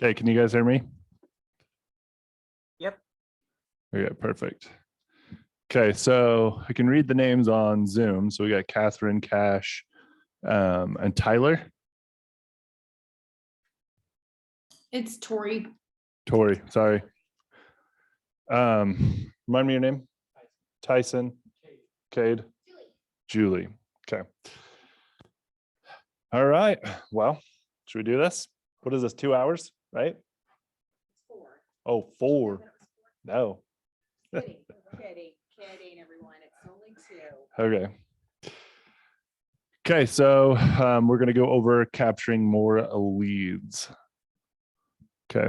Okay, can you guys hear me? Yep. Okay, perfect. Okay, so I can read the names on Zoom. So we got Catherine, Cash, and Tyler. It's Tori. Tori, sorry. Remind me your name. Tyson. Cade. Julie. Okay. All right. Well, should we do this? What is this? 2 hours, right? 4. Oh, 4. No. Kidding, everyone. It's only 2. Okay. Okay, so we're going to go over capturing more leads. Okay.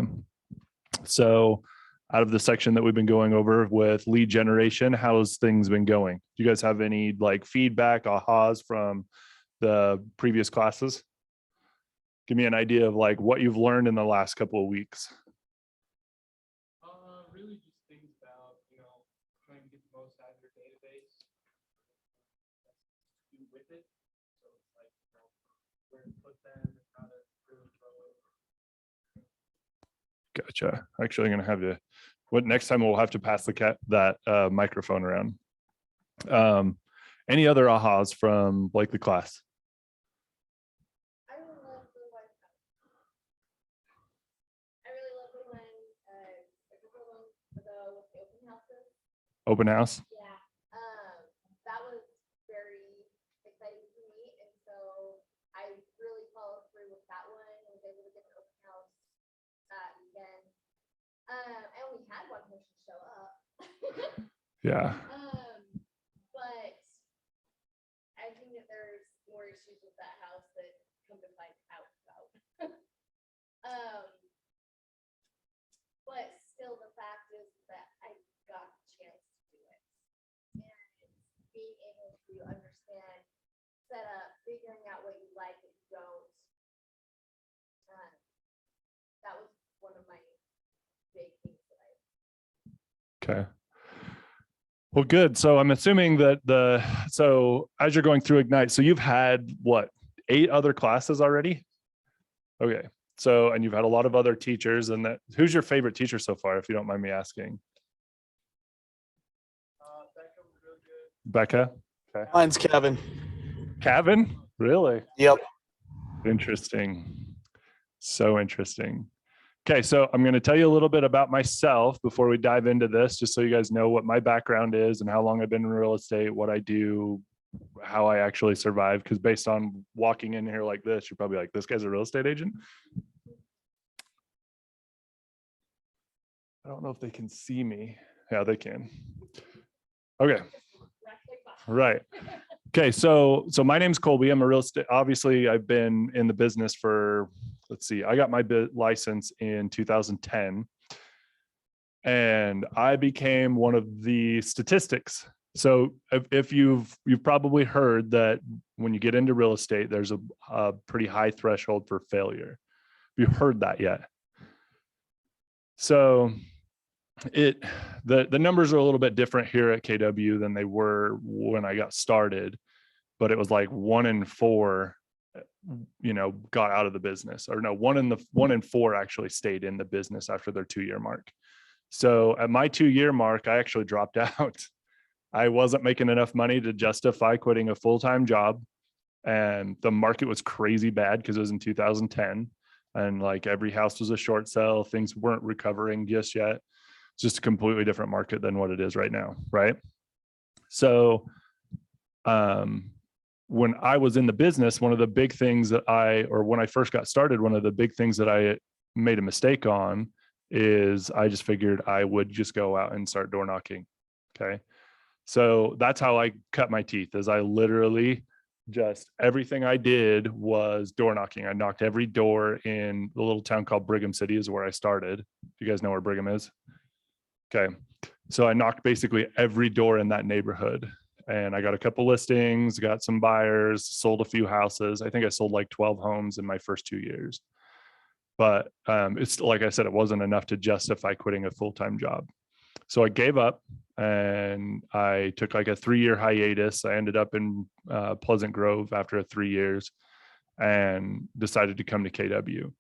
So out of the section that we've been going over with lead generation, how's things been going? Do you guys have any like feedback, ahas from the previous classes? Give me an idea of like what you've learned in the last couple of weeks. Really just things about, trying to get the most out of your database. Do with it. So it's like, where to put them and how to really grow it. Gotcha. Actually, I'm going to have to, next time we'll have to pass that microphone around. Any other ahas from like the class? I really love it when a couple of months ago with the open houses. Open house? Yeah, that was very exciting for me, and so I really followed through with that one and was able to get an open house that weekend. I only had one person show up. Yeah. But I think that there's more issues with that house that come to find out about. But still, the fact is that I got the chance to do it, and being able to understand setup, figuring out what you like and you don't. That was one of my big things that I. Okay. Well, good. So I'm assuming that so as you're going through Ignite, so you've had what, 8 other classes already? Okay. So, and you've had a lot of other teachers, and who's your favorite teacher so far, if you don't mind me asking? Becca was really good. Becca? Okay. Mine's Kevin. Kevin? Really? Yep. Interesting. So interesting. Okay, so I'm going to tell you a little bit about myself before we dive into this, just so you guys know what my background is and how long I've been in real estate, what I do, how I actually survive. Because based on walking in here like this, you're probably like, this guy's a real estate agent. I don't know if they can see me. Yeah, they can. Okay. Right. Okay, so my name's Colby. I'm a real estate. Obviously, I've been in the business for, let's see, I got my license in 2010, and I became one of the statistics. So if you've probably heard that when you get into real estate, there's a pretty high threshold for failure. Have you heard that yet? So the numbers are a little bit different here at KW than they were when I got started, but it was like 1 in 4 got out of the business, or no, 1 in 4 actually stayed in the business after their 2-year mark. So at my 2-year mark, I actually dropped out. I wasn't making enough money to justify quitting a full-time job, and the market was crazy bad because it was in 2010, and like every house was a short sale. Things weren't recovering just yet. It's just a completely different market than what it is right now, right? So when I was in the business, one of the big things that when I first got started, one of the big things that I made a mistake on is I just figured I would just go out and start door knocking. Okay. So that's how I cut my teeth, is I literally just, everything I did was door knocking. I knocked every door in the little town called Brigham City, is where I started. Do you guys know where Brigham is? Okay. So I knocked basically every door in that neighborhood, and I got a couple listings, got some buyers, sold a few houses. I think I sold like 12 homes in my first 2 years. But it's, like I said, it wasn't enough to justify quitting a full-time job. So I gave up, and I took like a 3-year hiatus. I ended up in Pleasant Grove after 3 years, and decided to come to KW.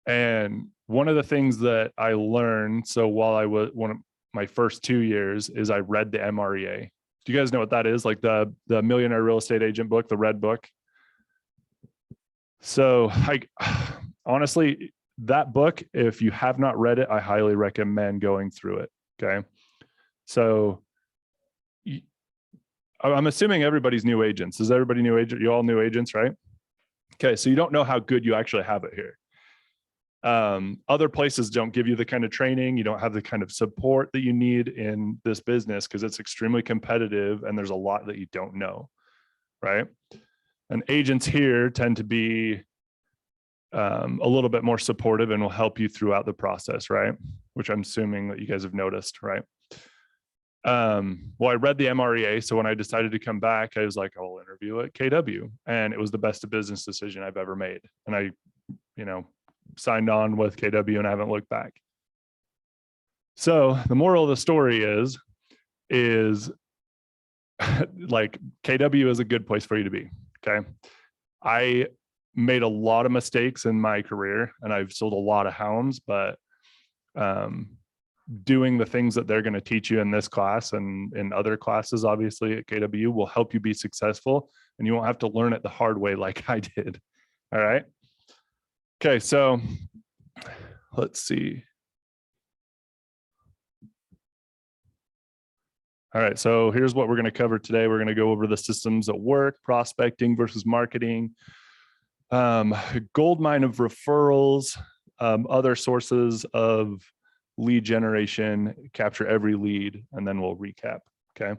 And one of the things that I learned, so while I was one of my first 2 years, is I read the MREA. Do you guys know what that is? Like the Millionaire Real Estate Agent book, the red book. So I honestly, that book, if you have not read it, I highly recommend going through it. Okay. So I'm assuming everybody's new agents. Is everybody new agent? You all new agents, right? Okay. So you don't know how good you actually have it here. Other places don't give you the kind of training. You don't have the kind of support that you need in this business because it's extremely competitive and there's a lot that you don't know. Right. And agents here tend to be a little bit more supportive and will help you throughout the process, right? Which I'm assuming that you guys have noticed, right? Well, I read the MREA. So when I decided to come back, I was like, I'll interview at KW. And it was the best business decision I've ever made. And I, signed on with KW and I haven't looked back. So the moral of the story is like KW is a good place for you to be. Okay. I made a lot of mistakes in my career and I've sold a lot of hounds, but doing the things that they're going to teach you in this class and in other classes, obviously at KW, will help you be successful and you won't have to learn it the hard way like I did. All right. Okay. So let's see. All right, so here's what we're going to cover today. We're going to go over the systems at work, prospecting versus marketing, gold mine of referrals, other sources of lead generation, capture every lead, and then we'll recap, okay?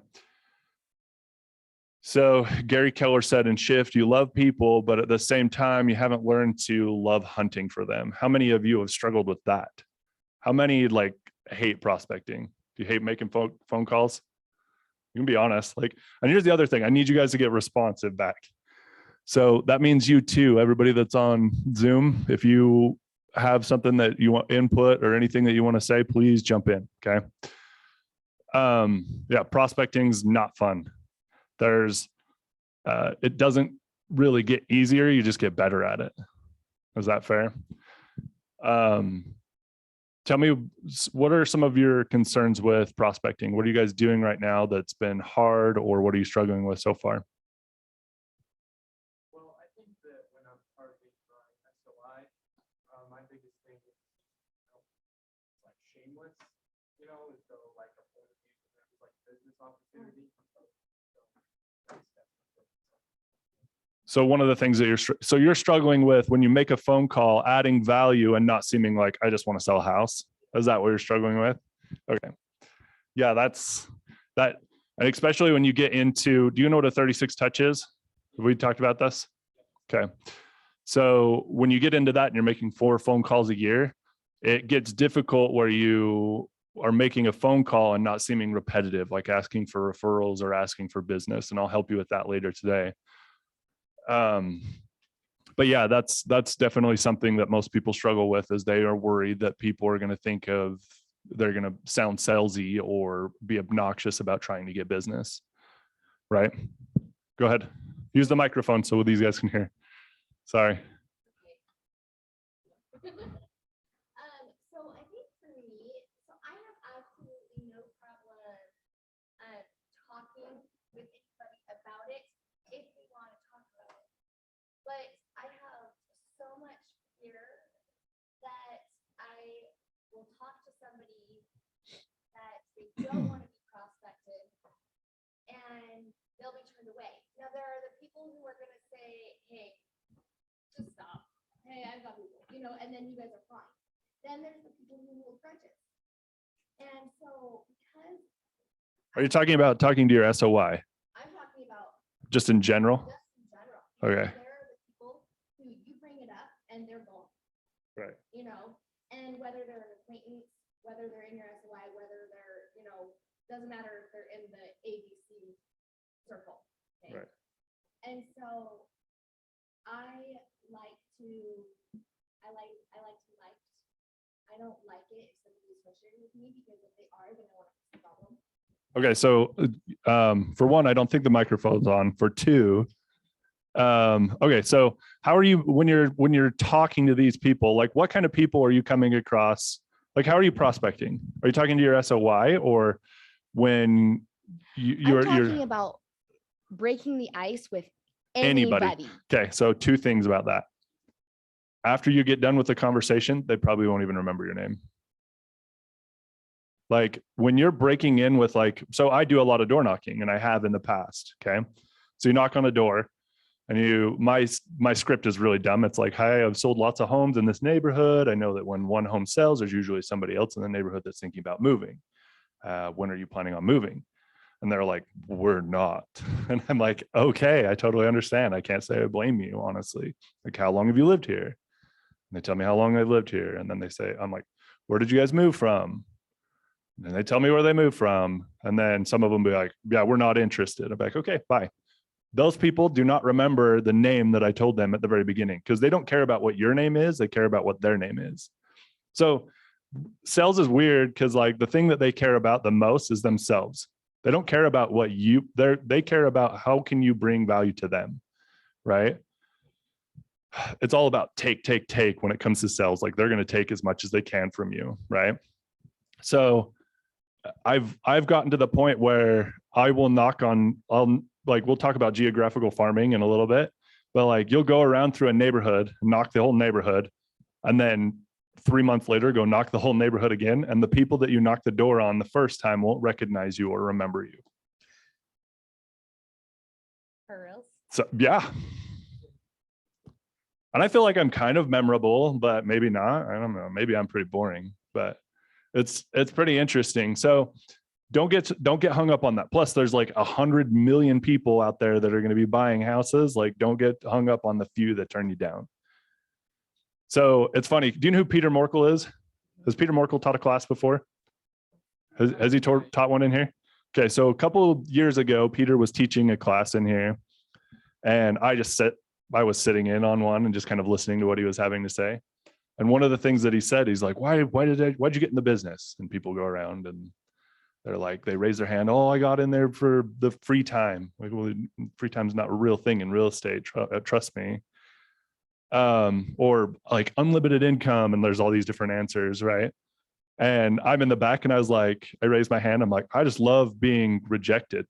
So Gary Keller said in Shift, you love people, but at the same time, you haven't learned to love hunting for them. How many of you have struggled with that? How many hate prospecting? Do you hate making phone calls? You can be honest. And here's the other thing. I need you guys to get responsive back. So that means you too, everybody that's on Zoom, if you have something that you want input or anything that you want to say, please jump in. Okay. Yeah. Prospecting's not fun. It doesn't really get easier. You just get better at it. Is that fair? Tell me, what are some of your concerns with prospecting? What are you guys doing right now that's been hard, or what are you struggling with so far? Well, I think that when I'm targeting my SOI, my biggest thing is shameless, and so a point of view from them is business opportunity. So one of the things that you're struggling with when you make a phone call, adding value and not seeming like I just want to sell a house. Is that what you're struggling with? Okay. Yeah, that's that. And especially when you get into, do you know what a 36 touch is? Have we talked about this? Okay. So when you get into that and you're making 4 phone calls a year, it gets difficult where you are making a phone call and not seeming repetitive, like asking for referrals or asking for business. And I'll help you with that later today. But yeah, that's definitely something that most people struggle with, is they are worried that people are going to think they're going to sound salesy or be obnoxious about trying to get business. Right? Go ahead. Use the microphone so these guys can hear. Sorry. So I think for me, I have absolutely no problem talking with anybody about it if we want to talk about it. But I have so much fear that I will talk to somebody that they don't want to be prospected and they'll be turned away. Now there are the people who are going to say, hey, just stop. Hey, I've got people, and then you guys are fine. Then there's the people who will grudge it. And so because Are you talking about talking to your SOI? I'm talking about just in general? Just in general. Okay. There are the people who you bring it up and they're gone. Right. And whether they're an acquaintance, whether they're in your SOI, whether they're, doesn't matter if they're in the ABC circle. Okay? Right. And so I like to be liked. I don't like it if somebody's frustrated with me, because if they are, then I want to fix the problem. Okay, so for one, I don't think the microphone's on. For two, Okay. So how are you, when you're talking to these people, like what kind of people are you coming across? Like, how are you prospecting? Are you talking to your SOY, or when I'm talking about breaking the ice with anybody? anybody. Okay. So two things about that. After you get done with the conversation, they probably won't even remember your name. Like when you're breaking in with like, so I do a lot of door knocking and I have in the past. Okay. So you knock on the door and my script is really dumb. It's like, hi, I've sold lots of homes in this neighborhood. I know that when one home sells, there's usually somebody else in the neighborhood that's thinking about moving. When are you planning on moving? And they're like, we're not. And I'm like, okay, I totally understand. I can't say I blame you, honestly. Like, how long have you lived here? And they tell me how long they've lived here. And then they say, I'm like, where did you guys move from? And they tell me where they moved from. And then some of them be like, yeah, we're not interested. I'm like, okay, bye. Those people do not remember the name that I told them at the very beginning, because they don't care about what your name is. They care about what their name is. So sales is weird because like the thing that they care about the most is themselves. They don't care about what they care about how can you bring value to them, right? It's all about take when it comes to sales. Like they're going to take as much as they can from you, right? So I've gotten to the point where I will knock on, we'll talk about geographical farming in a little bit, but like you'll go around through a neighborhood, knock the whole neighborhood, and then 3 months later, go knock the whole neighborhood again. And the people that you knock the door on the first time won't recognize you or remember you. For real? So yeah. And I feel like I'm kind of memorable, but maybe not. I don't know. Maybe I'm pretty boring, but it's pretty interesting. So don't get hung up on that. Plus there's like 100 million people out there that are going to be buying houses. Like don't get hung up on the few that turn you down. So it's funny. Do you know who Peter Morkel is? Has Peter Morkel taught a class before? Has he taught one in here? Okay. So a couple of years ago, Peter was teaching a class in here, and I was sitting in on one and just kind of listening to what he was having to say. And one of the things that he said, he's like, why'd you get in the business? And people go around and they're like, they raise their hand. Oh, I got in there for the free time. Like, well, free time's not a real thing in real estate. Trust me. Or like unlimited income. And there's all these different answers. Right. And I'm in the back and I was like, I raised my hand. I'm like, I just love being rejected,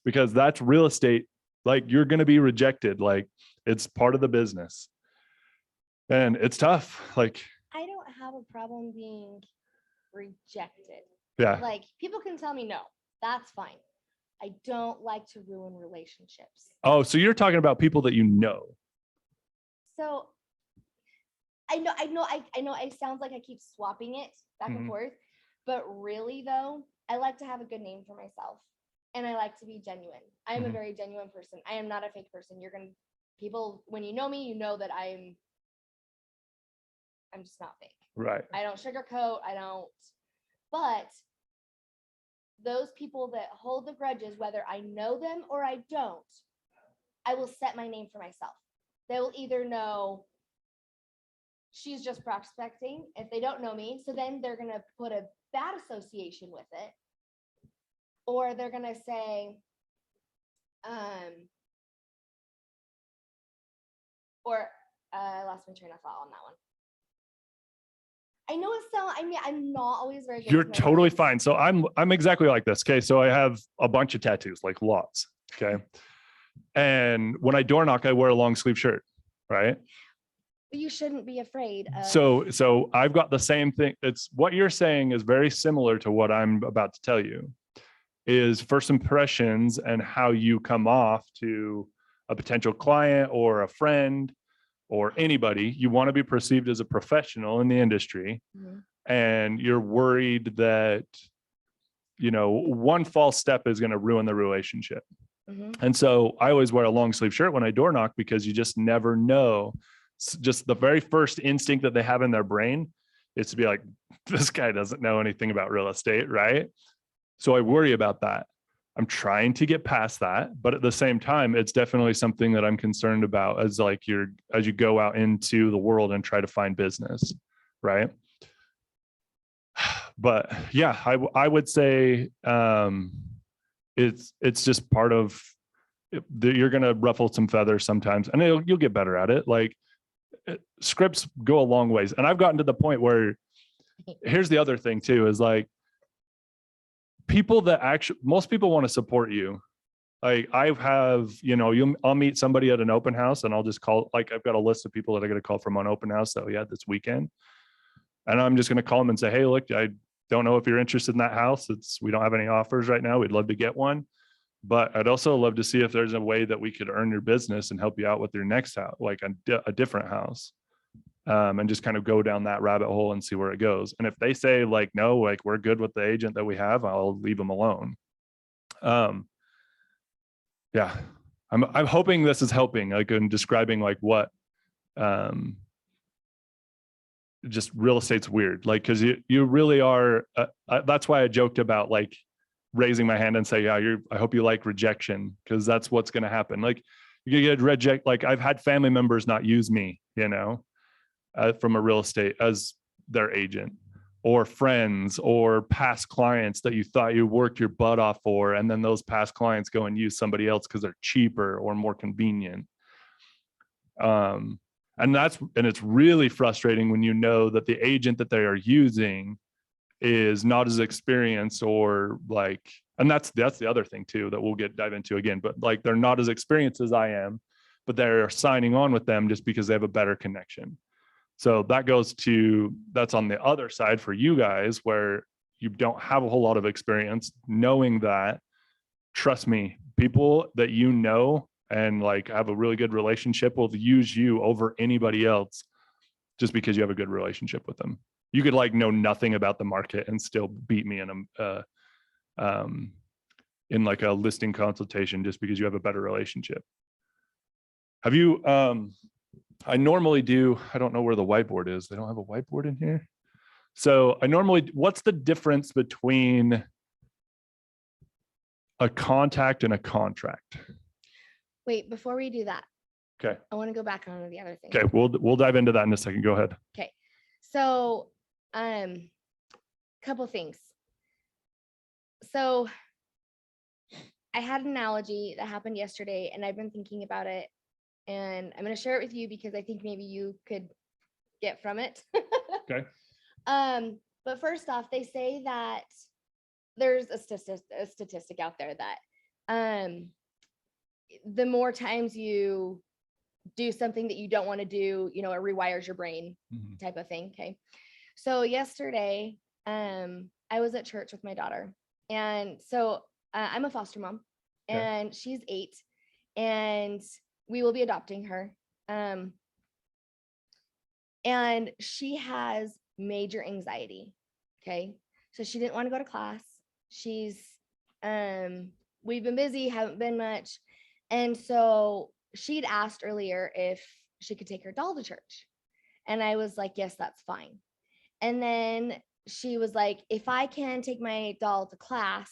because that's real estate. Like you're going to be rejected. Like it's part of the business. And it's tough. Like, I don't have a problem being rejected. yeah. Like people can tell me no, that's fine. I don't like to ruin relationships. Oh, so you're talking about people that you know. So I know it sounds like I keep swapping it back and forth, but really though, I like to have a good name for myself and I like to be genuine. I am a very genuine person. I am not a fake person. People, when you know me, you know that I'm just not fake. Right. I don't sugarcoat. But those people that hold the grudges, whether I know them or I don't, I will set my name for myself. They will either know she's just prospecting if they don't know me. So then they're going to put a bad association with it. Or they're going to say, I lost my train of thought on that one. I know I'm not always very good. You're totally fine. So I'm exactly like this. Okay. So I have a bunch of tattoos, like lots. Okay. And when I door knock, I wear a long sleeve shirt. Right. You shouldn't be afraid of. So I've got the same thing. It's what you're saying is very similar to what I'm about to tell you, is first impressions and how you come off to a potential client or a friend or anybody. You want to be perceived as a professional in the industry. And you're worried that, one false step is going to ruin the relationship. And so I always wear a long sleeve shirt when I door knock, because you just never know. Just the very first instinct that they have in their brain is to be like, this guy doesn't know anything about real estate, right? So I worry about that. I'm trying to get past that, but at the same time, it's definitely something that I'm concerned about as you go out into the world and try to find business, right? But yeah, I would say it's just part of you're going to ruffle some feathers sometimes, and you'll get better at it. Like scripts go a long ways. And I've gotten to the point where here's the other thing too, is like people that actually, most people want to support you. Like I have, I'll meet somebody at an open house and I'll just call, like I've got a list of people that I got to call from an open house that we had this weekend. And I'm just going to call them and say, hey, look, I don't know if you're interested in that house. We don't have any offers right now. We'd love to get one. But I'd also love to see if there's a way that we could earn your business and help you out with your next house, like a different house. And just kind of go down that rabbit hole and see where it goes. And if they say like, no, like we're good with the agent that we have, I'll leave them alone. Yeah, I'm hoping this is helping, like in describing like what, just real estate's weird. Like, cause you really are, that's why I joked about like raising my hand and say, yeah, I hope you like rejection. Cause that's what's going to happen. Like you get reject. Like I've had family members not use me, from a real estate as their agent, or friends or past clients that you thought you worked your butt off for. And then those past clients go and use somebody else because they're cheaper or more convenient. And it's really frustrating when you know that the agent that they are using is not as experienced, or like, and that's the other thing too, that we'll dive into again, but like, they're not as experienced as I am, but they're signing on with them just because they have a better connection. So that's on the other side for you guys, where you don't have a whole lot of experience, knowing that, trust me, people that and like have a really good relationship will use you over anybody else just because you have a good relationship with them. You could like know nothing about the market and still beat me in like a listing consultation just because you have a better relationship. Have you, I normally do, I don't know where the whiteboard is. They don't have a whiteboard in here. So what's the difference between a contact and a contract? Wait, before we do that, Okay. I want to go back on to the other thing. Okay. We'll dive into that in a second. Go ahead. Okay. So, couple things. So I had an analogy that happened yesterday and I've been thinking about it, and I'm going to share it with you because I think maybe you could get from it. Okay. But first off, they say that there's a statistic out there that the more times you do something that you don't want to do, it rewires your brain type of thing. Okay. So yesterday, I was at church with my daughter, and so I'm a foster mom, and she's 8, and we will be adopting her. And she has major anxiety. Okay. So she didn't want to go to class. We've been busy, haven't been much. And so she'd asked earlier if she could take her doll to church. And I was like, yes, that's fine. And then she was like, if I can take my doll to class,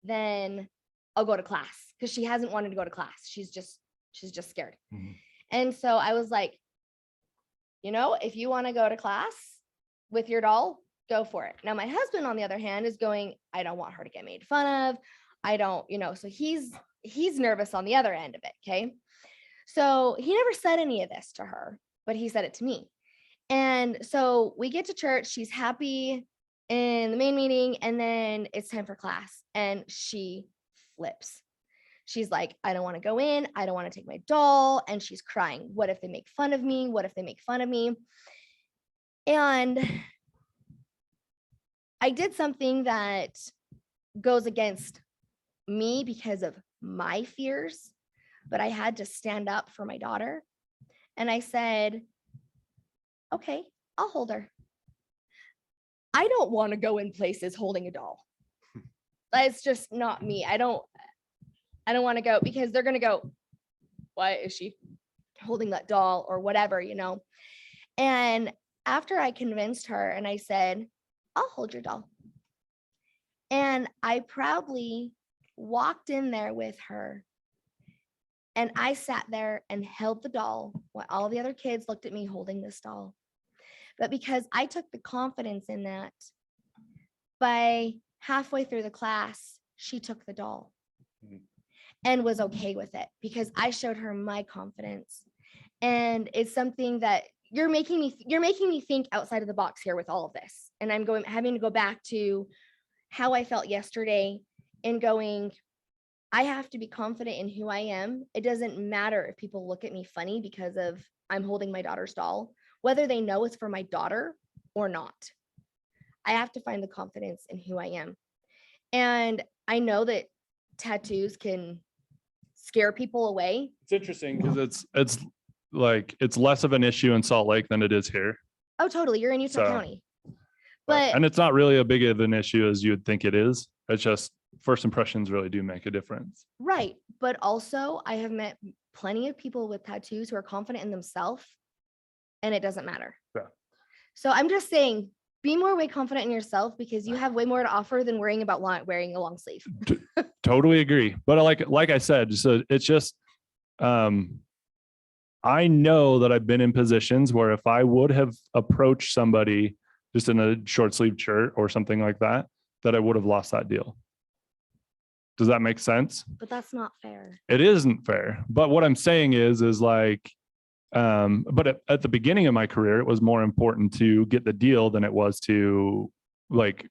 then I'll go to class, because she hasn't wanted to go to class. She's just scared. Mm-hmm. And so I was like, if you want to go to class with your doll, go for it. Now, my husband, on the other hand, is going, I don't want her to get made fun of. I don't, so he's nervous on the other end of it. Okay. So he never said any of this to her, but he said it to me. And so we get to church, she's happy in the main meeting, and then it's time for class, and she flips. She's like, I don't want to go in. I don't want to take my doll. And she's crying. What if they make fun of me? What if they make fun of me? And I did something that goes against me because of my fears, but I had to stand up for my daughter. And I said, okay, I'll hold her. I don't want to go in places holding a doll. That's just not me. I don't want to go, because they're going to go, why is she holding that doll or whatever, And after I convinced her and I said, I'll hold your doll. And I proudly walked in there with her, and I sat there and held the doll while all the other kids looked at me holding this doll. But because I took the confidence in that, by halfway through the class, she took the doll. and was okay with it because I showed her my confidence. And it's something that you're making me think outside of the box here with all of this. And I'm having to go back to how I felt yesterday and going, I have to be confident in who I am. It doesn't matter if people look at me funny because of I'm holding my daughter's doll, whether they know it's for my daughter or not. I have to find the confidence in who I am. And I know that tattoos can scare people away. It's interesting because it's less of an issue in Salt Lake than it is here. Oh, totally. You're in Utah So, County. But and it's not really a big of an issue as you would think it is. It's just first impressions really do make a difference. right. But also I have met plenty of people with tattoos who are confident in themselves and it doesn't matter. Yeah. So I'm just saying, be way confident in yourself because you have way more to offer than worrying about wearing a long sleeve. Totally agree. But like I said, so it's just, I know that I've been in positions where if I would have approached somebody just in a short sleeve shirt or something like that, that I would have lost that deal. Does that make sense? But that's not fair. It isn't fair. But what I'm saying is like, but at the beginning of my career, it was more important to get the deal than it was to like,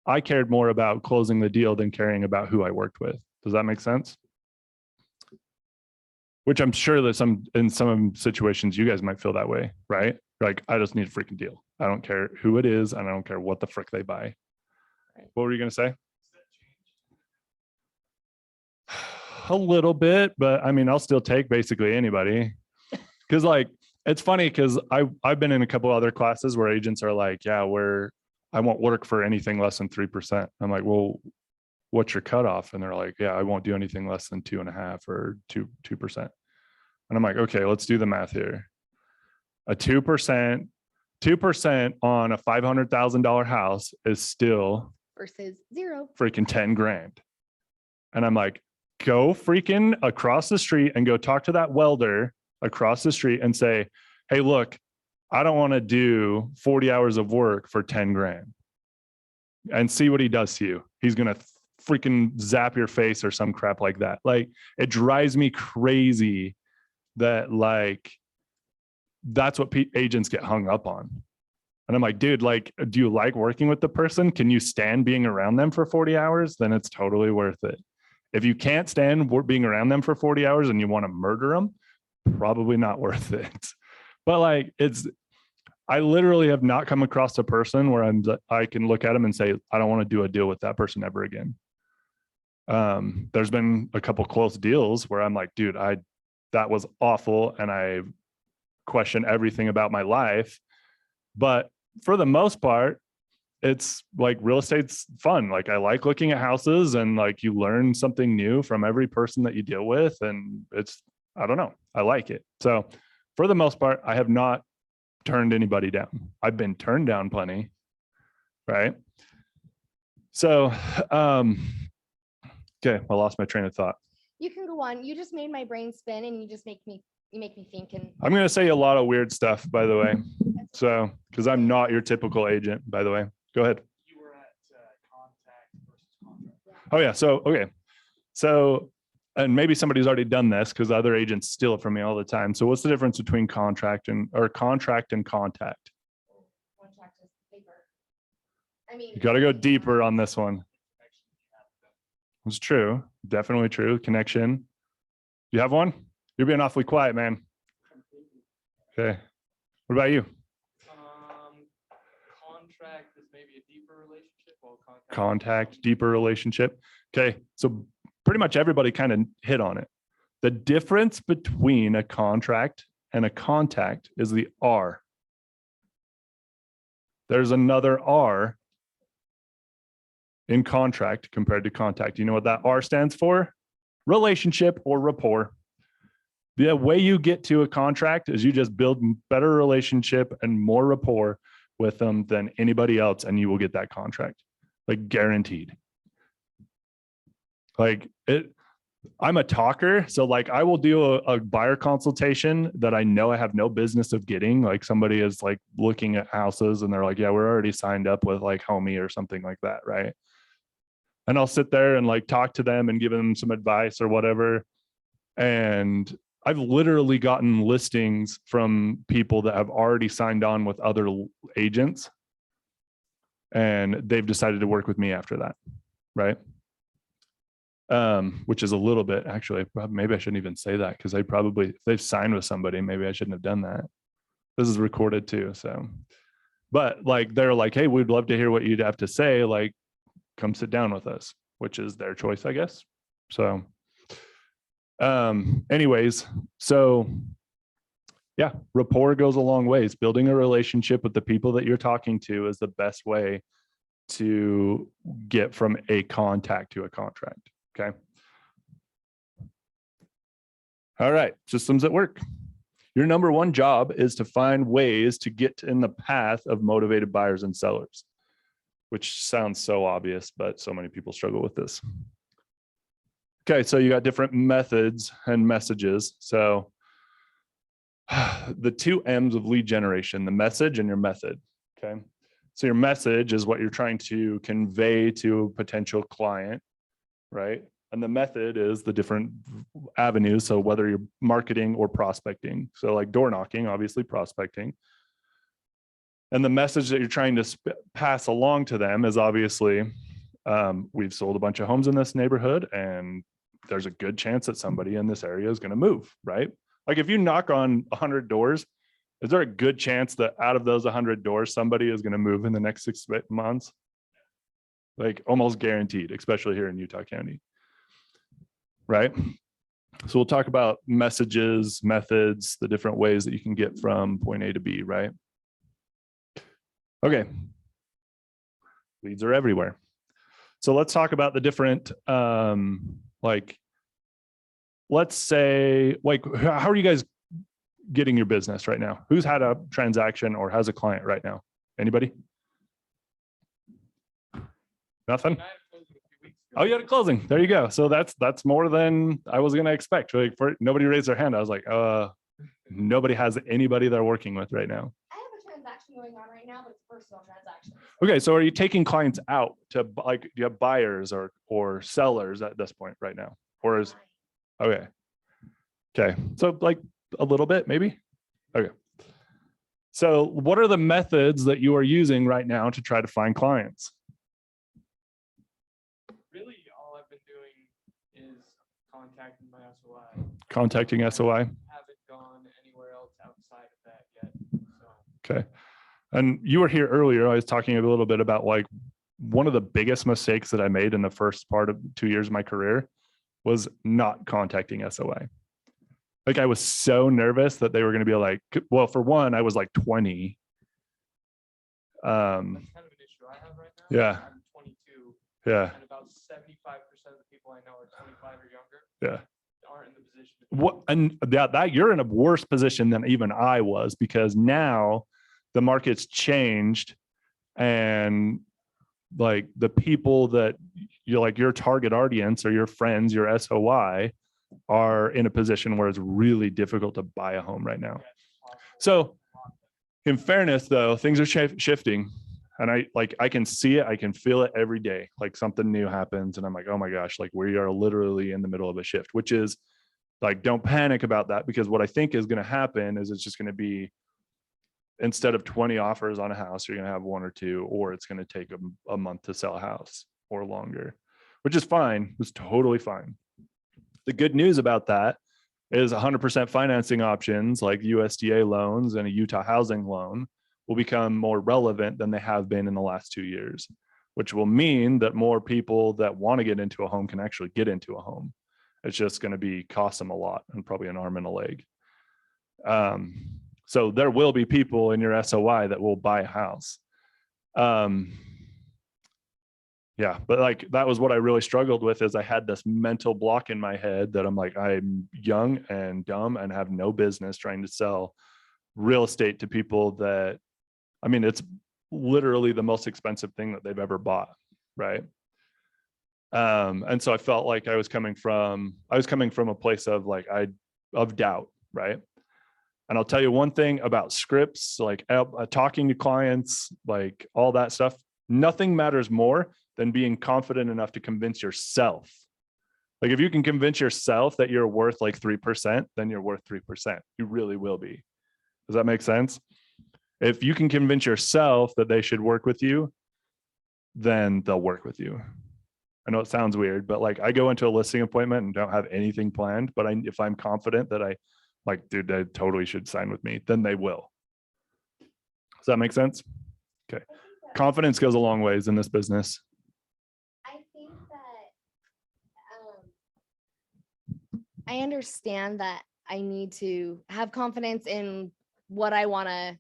I cared more about closing the deal than caring about who I worked with. Does that make sense? Which I'm sure that in some situations you guys might feel that way, right? Like, I just need a freaking deal. I don't care who it is, and I don't care what the frick they buy. Right. What were you gonna say? A little bit, but I mean, I'll still take basically anybody. Because like, it's funny because I've been in a couple other classes where agents are like, yeah, I won't work for anything less than 3%. I'm like, well, what's your cutoff? And they're like, yeah, I won't do anything less than 2.5 or 2%. And I'm like, okay, let's do the math here. A 2% on a $500,000 house is still Versus zero. freaking 10 grand. And I'm like, go freaking across the street and go talk to that welder across the street and say, hey, look, I don't want to do 40 hours of work for 10 grand, and see what he does to you. He's going to freaking zap your face or some crap like that. Like, it drives me crazy that like, that's what agents get hung up on. And I'm like, dude, like, do you like working with the person? Can you stand being around them for 40 hours? Then it's totally worth it. If you can't stand being around them for 40 hours and you want to murder them, probably not worth it. But like, I literally have not come across a person where I can look at them and say, I don't want to do a deal with that person ever again. There's been a couple close deals where I'm like, dude, that was awful. And I question everything about my life. But for the most part, it's like real estate's fun. Like, I like looking at houses, and like, you learn something new from every person that you deal with. And I don't know, I like it. So for the most part, I have not turned anybody down. I've been turned down plenty. Right. So, okay. I lost my train of thought. You can go on. You just made my brain spin and you make me think. And I'm going to say a lot of weird stuff, by the way. So, because I'm not your typical agent, by the way. Go ahead. You were at contact versus contract. Oh yeah. So, okay. So, and maybe somebody's already done this because other agents steal it from me all the time. So what's the difference between contract and contact? contract is paper. I mean, You got to go deeper on this one. It's true. Definitely true. Connection. You have one? You're being awfully quiet, man. Okay. What about you? Contract is maybe a deeper relationship, while Contact, deeper relationship. Okay. So pretty much everybody kind of hit on it. The difference between a contract and a contact is the R. There's another R in contract compared to contact. You know what that R stands for? Relationship or rapport. The way you get to a contract is you just build better relationship and more rapport with them than anybody else, and you will get that contract, like guaranteed. Like I'm a talker, so like I will do a buyer consultation that I know I have no business of getting. Like, somebody is like looking at houses and they're like, yeah, we're already signed up with like Homey or something like that, right? And I'll sit there and like talk to them and give them some advice or whatever. And I've literally gotten listings from people that have already signed on with other agents, and they've decided to work with me after that. Right. Which is a little bit, actually, maybe I shouldn't even say that, because if they've signed with somebody, maybe I shouldn't have done that. This is recorded too. So, but like, they're like, hey, we'd love to hear what you'd have to say. Like, come sit down with us, which is their choice, I guess. So, anyways, so yeah, rapport goes a long ways. Building a relationship with the people that you're talking to is the best way to get from a contact to a contract. Okay. All right. Systems at work. Your number one job is to find ways to get in the path of motivated buyers and sellers, which sounds so obvious, but so many people struggle with this. Okay. So you got different methods and messages. So the 2 M's of lead generation, the message and your method. Okay. So your message is what you're trying to convey to a potential client, right? And the method is the different avenues. So whether you're marketing or prospecting, so like door knocking, obviously prospecting. And the message that you're trying to pass along to them is obviously, we've sold a bunch of homes in this neighborhood, and there's a good chance that somebody in this area is going to move, right? Like if you knock on 100 doors, is there a good chance that out of those 100 doors, somebody is going to move in the next 6 months? Like almost guaranteed, especially here in Utah County. Right? So we'll talk about messages, methods, the different ways that you can get from point A to B, right? Okay. Leads are everywhere. So let's talk about the different, like, let's say, like, how are you guys getting your business right now? Who's had a transaction or has a client right now? Anybody? Nothing? Oh, you had a closing. There you go. So that's more than I was going to expect. Like, nobody raised their hand. I was like, nobody has anybody they're working with right now. I have a transaction going on right now, but it's a personal transaction. Okay, so are you taking clients out to, like, do you have buyers or sellers at this point right now? Or is, okay. Okay, so like a little bit maybe? Okay. So what are the methods that you are using right now to try to find clients? Really, all I've been doing is contacting my SOI. Contacting SOI? Haven't gone anywhere else outside of that yet. So. Okay. And you were here earlier. I was talking a little bit about like one of the biggest mistakes that I made in the first part of 2 years of my career was not contacting SOI. Like I was so nervous that they were going to be like, well, for one, I was like 20. That's kind of an issue I have right now. Yeah. I'm 22. Yeah. And about 75% of the people I know are 25 or younger. Yeah. Aren't in the position. What, and that you're in a worse position than even I was, because now the market's changed, and like the people that you're like your target audience or your friends, your SOI, are in a position where it's really difficult to buy a home right now. So in fairness though, things are shifting, and I can see it. I can feel it every day. Like something new happens and I'm like, oh my gosh, like we are literally in the middle of a shift, which is like, don't panic about that, because what I think is going to happen is it's just going to be, instead of 20 offers on a house, you're going to have 1 or 2, or it's going to take a month to sell a house or longer, which is fine. It's totally fine. The good news about that is 100% financing options like USDA loans and a Utah housing loan will become more relevant than they have been in the last 2 years, which will mean that more people that want to get into a home can actually get into a home. It's just going to cost them a lot and probably an arm and a leg. So there will be people in your SOI that will buy a house. Yeah, but like that was what I really struggled with, is I had this mental block in my head that I'm like, I'm young and dumb and have no business trying to sell real estate to people that, I mean, it's literally the most expensive thing that they've ever bought, right? And so I felt like I was coming from a place of like, of doubt, right? And I'll tell you one thing about scripts, like talking to clients, like all that stuff, nothing matters more than being confident enough to convince yourself. Like if you can convince yourself that you're worth like 3%, then you're worth 3%. You really will be. Does that make sense? If you can convince yourself that they should work with you, then they'll work with you. I know it sounds weird, but like I go into a listing appointment and don't have anything planned, but if I'm confident that I like, dude, they totally should sign with me, then they will. Does that make sense? Okay. Confidence goes a long ways in this business. I think that I understand that I need to have confidence in what I want to,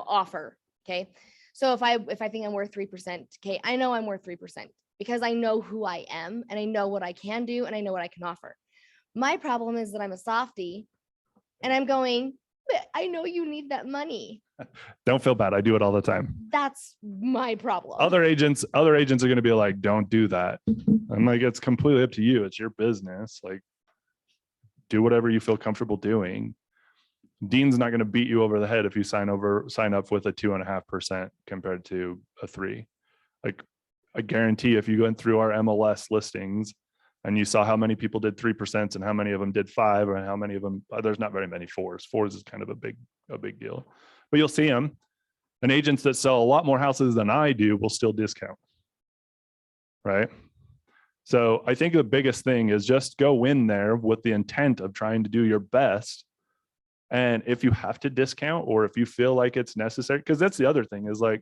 offer. Okay. So if I think I'm worth 3%, okay, I know I'm worth 3% because I know who I am and I know what I can do and I know what I can offer. My problem is that I'm a softie and I'm going, but I know you need that money. Don't feel bad. I do it all the time. That's my problem. Other agents are going to be like, don't do that. I'm like, it's completely up to you. It's your business. Like, do whatever you feel comfortable doing. Dean's not going to beat you over the head if you sign up with a 2.5% compared to a 3. Like, I guarantee if you went through our MLS listings and you saw how many people did 3% and how many of them did 5, or how many of them, there's not very many 4s. 4s is kind of a big deal, but you'll see them. And agents that sell a lot more houses than I do will still discount. Right. So I think the biggest thing is just go in there with the intent of trying to do your best. And if you have to discount, or if you feel like it's necessary, because that's the other thing is like,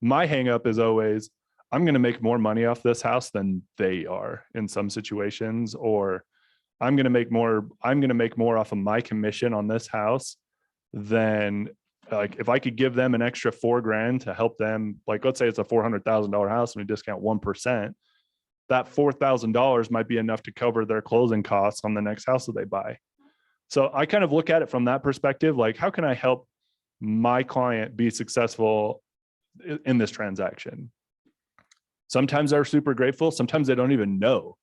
my hang up is always, I'm going to make more money off this house than they are in some situations, or I'm going to make more off of my commission on this house than, like, if I could give them an extra $4,000 to help them, like, let's say it's a $400,000 house and we discount 1%, that $4,000 might be enough to cover their closing costs on the next house that they buy. So I kind of look at it from that perspective, like, how can I help my client be successful in this transaction? Sometimes they're super grateful. Sometimes they don't even know,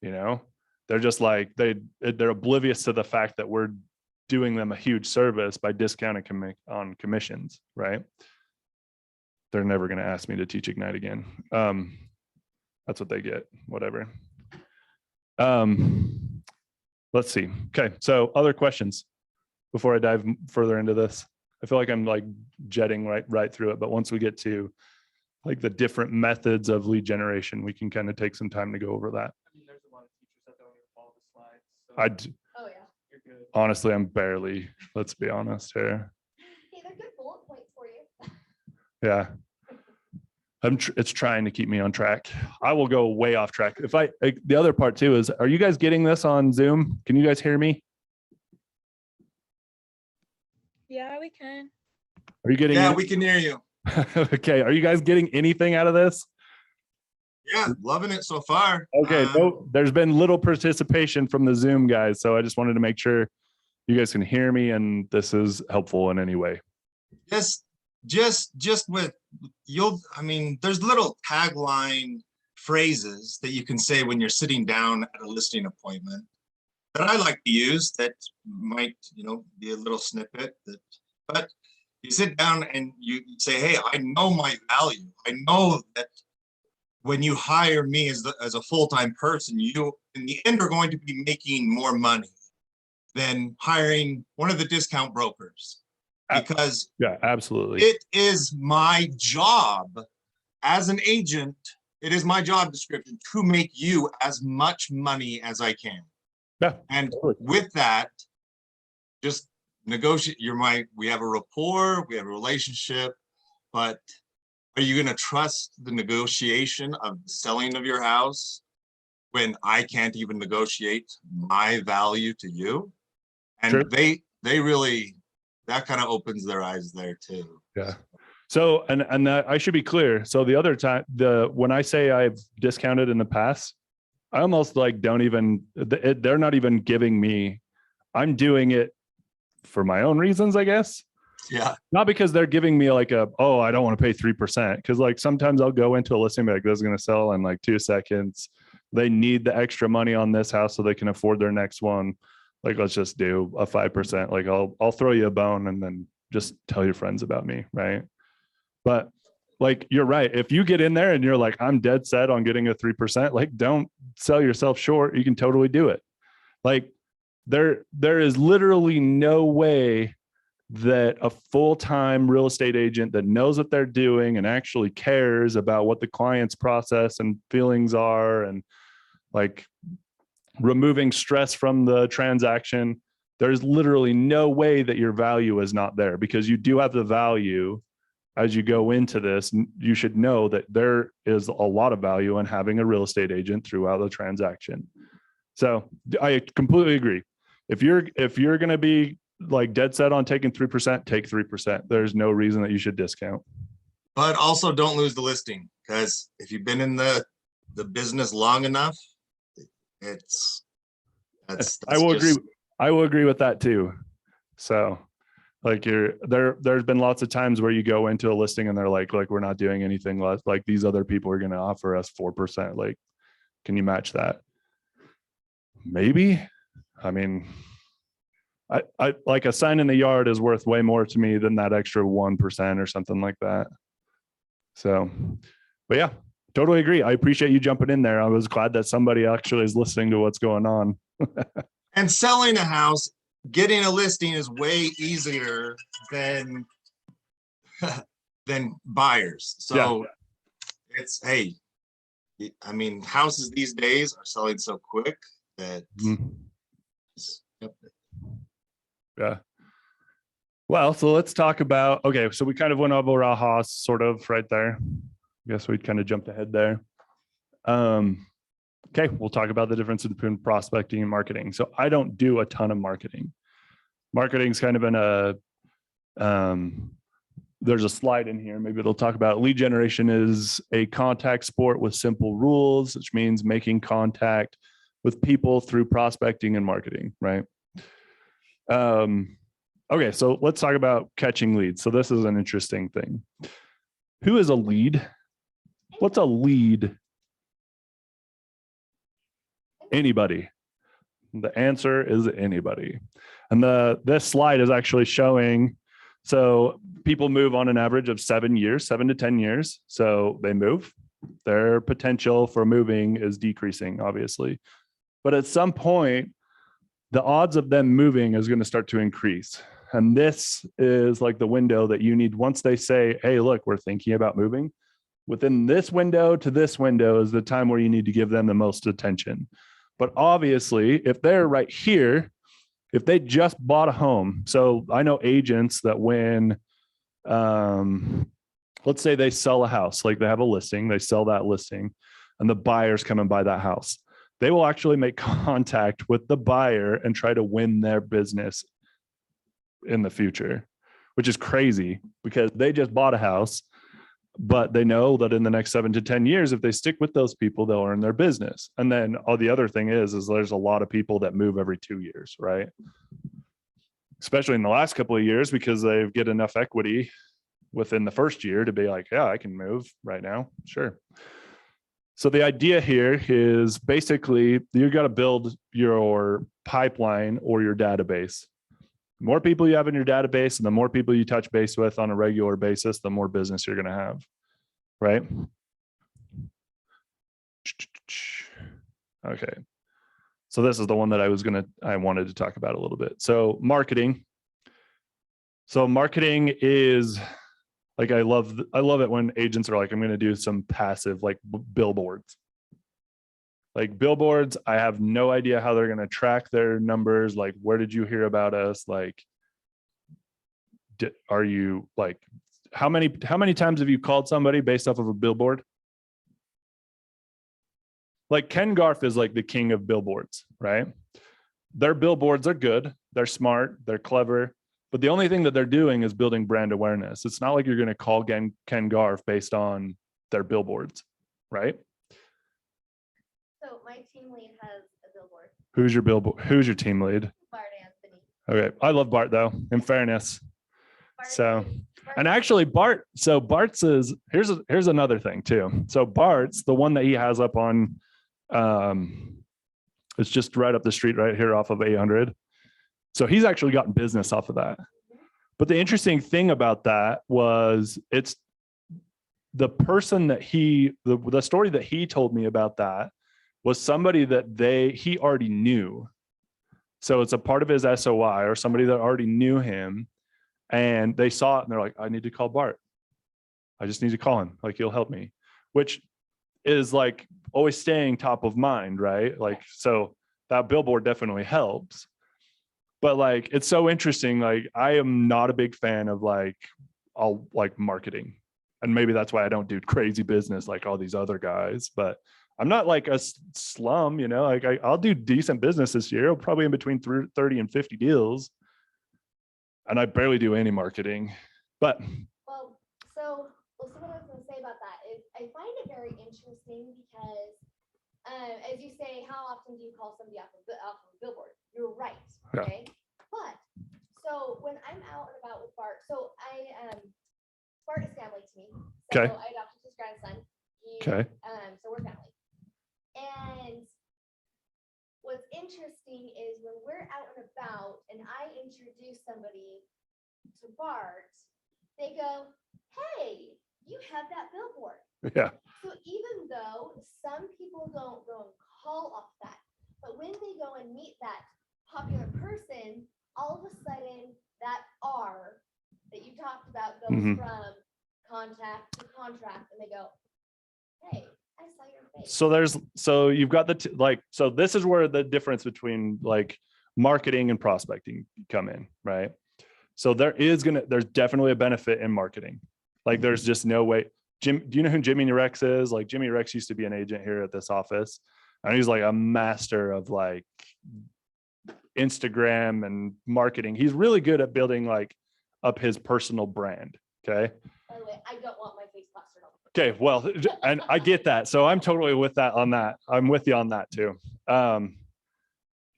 they're just like, they're oblivious to the fact that we're doing them a huge service by discounting on commissions, right? They're never going to ask me to teach Ignite again. That's what they get, whatever. Let's see. Okay. So other questions before I dive further into this? I feel like I'm like jetting right through it, but once we get to like the different methods of lead generation, we can kind of take some time to go over that. I mean, there's a lot of teachers that don't even follow the slides. So Oh yeah. you're good. Honestly, I'm barely, let's be honest here. Hey, they're good bullet points for you. Yeah. It's trying to keep me on track. I will go way off track. The other part too is, are you guys getting this on Zoom? Can you guys hear me? Yeah, we can. Are you getting? Yeah, we can hear you. Okay. Are you guys getting anything out of this? Yeah, loving it so far. Okay. No, there's been little participation from the Zoom guys. So I just wanted to make sure you guys can hear me and this is helpful in any way. Just with there's little tagline phrases that you can say when you're sitting down at a listing appointment that I like to use that might, be a little snippet but you sit down and you say, hey, I know my value. I know that when you hire me as a full-time person, you in the end are going to be making more money than hiring one of the discount brokers. Because yeah, absolutely. It is my job as an agent. It is my job description to make you as much money as I can. Yeah. And with that, just negotiate. We have a rapport, we have a relationship, but are you going to trust the negotiation of the selling of your house when I can't even negotiate my value to you? And True. they really, that kind of opens their eyes there too. Yeah. So, and I should be clear. So the other time, when I say I've discounted in the past, I almost like they're not even giving me, I'm doing it for my own reasons, I guess. Yeah. Not because they're giving me like I don't want to pay 3%. Cause like sometimes I'll go into a listing, be like, this is going to sell in like 2 seconds. They need the extra money on this house so they can afford their next one. Like, let's just do a 5%. Like I'll throw you a bone and then just tell your friends about me. Right. But like, you're right. If you get in there and you're like, I'm dead set on getting a 3%, like, don't sell yourself short. You can totally do it. Like, there is literally no way that a full-time real estate agent that knows what they're doing and actually cares about what the client's process and feelings are, and like removing stress from the transaction, there's literally no way that your value is not there, because you do have the value. As you go into this, you should know that there is a lot of value in having a real estate agent throughout the transaction. So I completely agree. If you're going to be like dead set on taking 3%, take 3%. There's no reason that you should discount. But also don't lose the listing, because if you've been in the business long enough, that's I will just- agree. I will agree with that too. So like there's been lots of times where you go into a listing and they're like, we're not doing anything less. Like, these other people are going to offer us 4%. Like, can you match that? Maybe. I mean, I like a sign in the yard is worth way more to me than that extra 1% or something like that. So, but yeah, totally agree. I appreciate you jumping in there. I was glad that somebody actually is listening to what's going on. And selling a house, getting a listing is way easier than than buyers. So it's, hey, I mean, houses these days are selling so quick that yep. Yeah. Well, so let's talk about, okay, so we kind of went over our Haas sort of right there. I guess we kind of jumped ahead there. Okay, we'll talk about the difference between prospecting and marketing. So I don't do a ton of marketing. Marketing's kind of in a, there's a slide in here, maybe it'll talk about lead generation is a contact sport with simple rules, which means making contact with people through prospecting and marketing, right? Okay, so let's talk about catching leads. So this is an interesting thing. Who is a lead? What's a lead? Anybody. The answer is anybody. And this slide is actually showing, so people move on an average of 7 years, 7 to 10 years. So they move. Their potential for moving is decreasing, obviously. But at some point, the odds of them moving is going to start to increase. And this is like the window that you need once they say, hey, look, we're thinking about moving. Within this window to this window is the time where you need to give them the most attention. But obviously, if they're right here, if they just bought a home. So I know agents that when, let's say they sell a house, like they have a listing, they sell that listing, and the buyers come and buy that house. They will actually make contact with the buyer and try to win their business in the future, which is crazy because they just bought a house, but they know that in the next 7 to 10 years, if they stick with those people, they'll earn their business. And then the other thing is there's a lot of people that move every 2 years, right? Especially in the last couple of years, because they get enough equity within the first year to be like, yeah, I can move right now. Sure. So the idea here is basically you got to build your pipeline or your database. The more people you have in your database and the more people you touch base with on a regular basis, the more business you're going to have, right? Okay. So this is the one that I wanted to talk about a little bit. So marketing. So marketing is like, I love it when agents are like, I'm going to do some passive, like billboards. Like billboards, I have no idea how they're going to track their numbers. Like, where did you hear about us? Like, are you like, how many times have you called somebody based off of a billboard? Like Ken Garff is like the king of billboards, right? Their billboards are good. They're smart. They're clever. But the only thing that they're doing is building brand awareness. It's not like you're going to call Ken Garff based on their billboards, right? So my team lead has a billboard. Who's your billboard? Who's your team lead? Bart Anthony. Okay. I love Bart though, in fairness. Bart So, Bart- and actually Bart's is, here's another thing too. So Bart's, the one that he has up on, it's just right up the street right here off of 800. So he's actually gotten business off of that. But the interesting thing about that was the person that the story that he told me about that was somebody that he already knew. So it's a part of his SOI or somebody that already knew him, and they saw it and they're like, I need to call Bart. I just need to call him. Like, he'll help me, which is like always staying top of mind, right? Like, so that billboard definitely helps. But like, it's so interesting. Like, I am not a big fan of like, all like marketing. And maybe that's why I don't do crazy business like all these other guys, but I'm not like a slum, you know, like I'll do decent business this year, probably in between 30 and 50 deals. And I barely do any marketing, but So what I was gonna say about that is I find it very interesting because, as you say, how often do you call somebody off of a billboard? You're right, Yeah. okay? But, so when I'm out and about with Bart, so Bart is family to me. So Okay. I adopted his grandson. Okay. So we're family. And what's interesting is when we're out and about and I introduce somebody to Bart, they go, hey, you have that billboard. yeah. So even though some people don't go and call off that, but when they go and meet that popular person, all of a sudden that R that you talked about goes Mhm. from contact to contract, and they go, hey, I saw your face. So you've got so this is where the difference between like marketing and prospecting come in, right? So there's definitely a benefit in marketing. Like, there's just no way. Do you know who Jimmy Rex is? Like, Jimmy Rex used to be an agent here at this office, and he's like a master of like Instagram and marketing. He's really good at building like up his personal brand. Okay. By the way, I don't want my face plastered on. Okay, well, and I get that. So I'm totally with that on that. I'm with you on that too.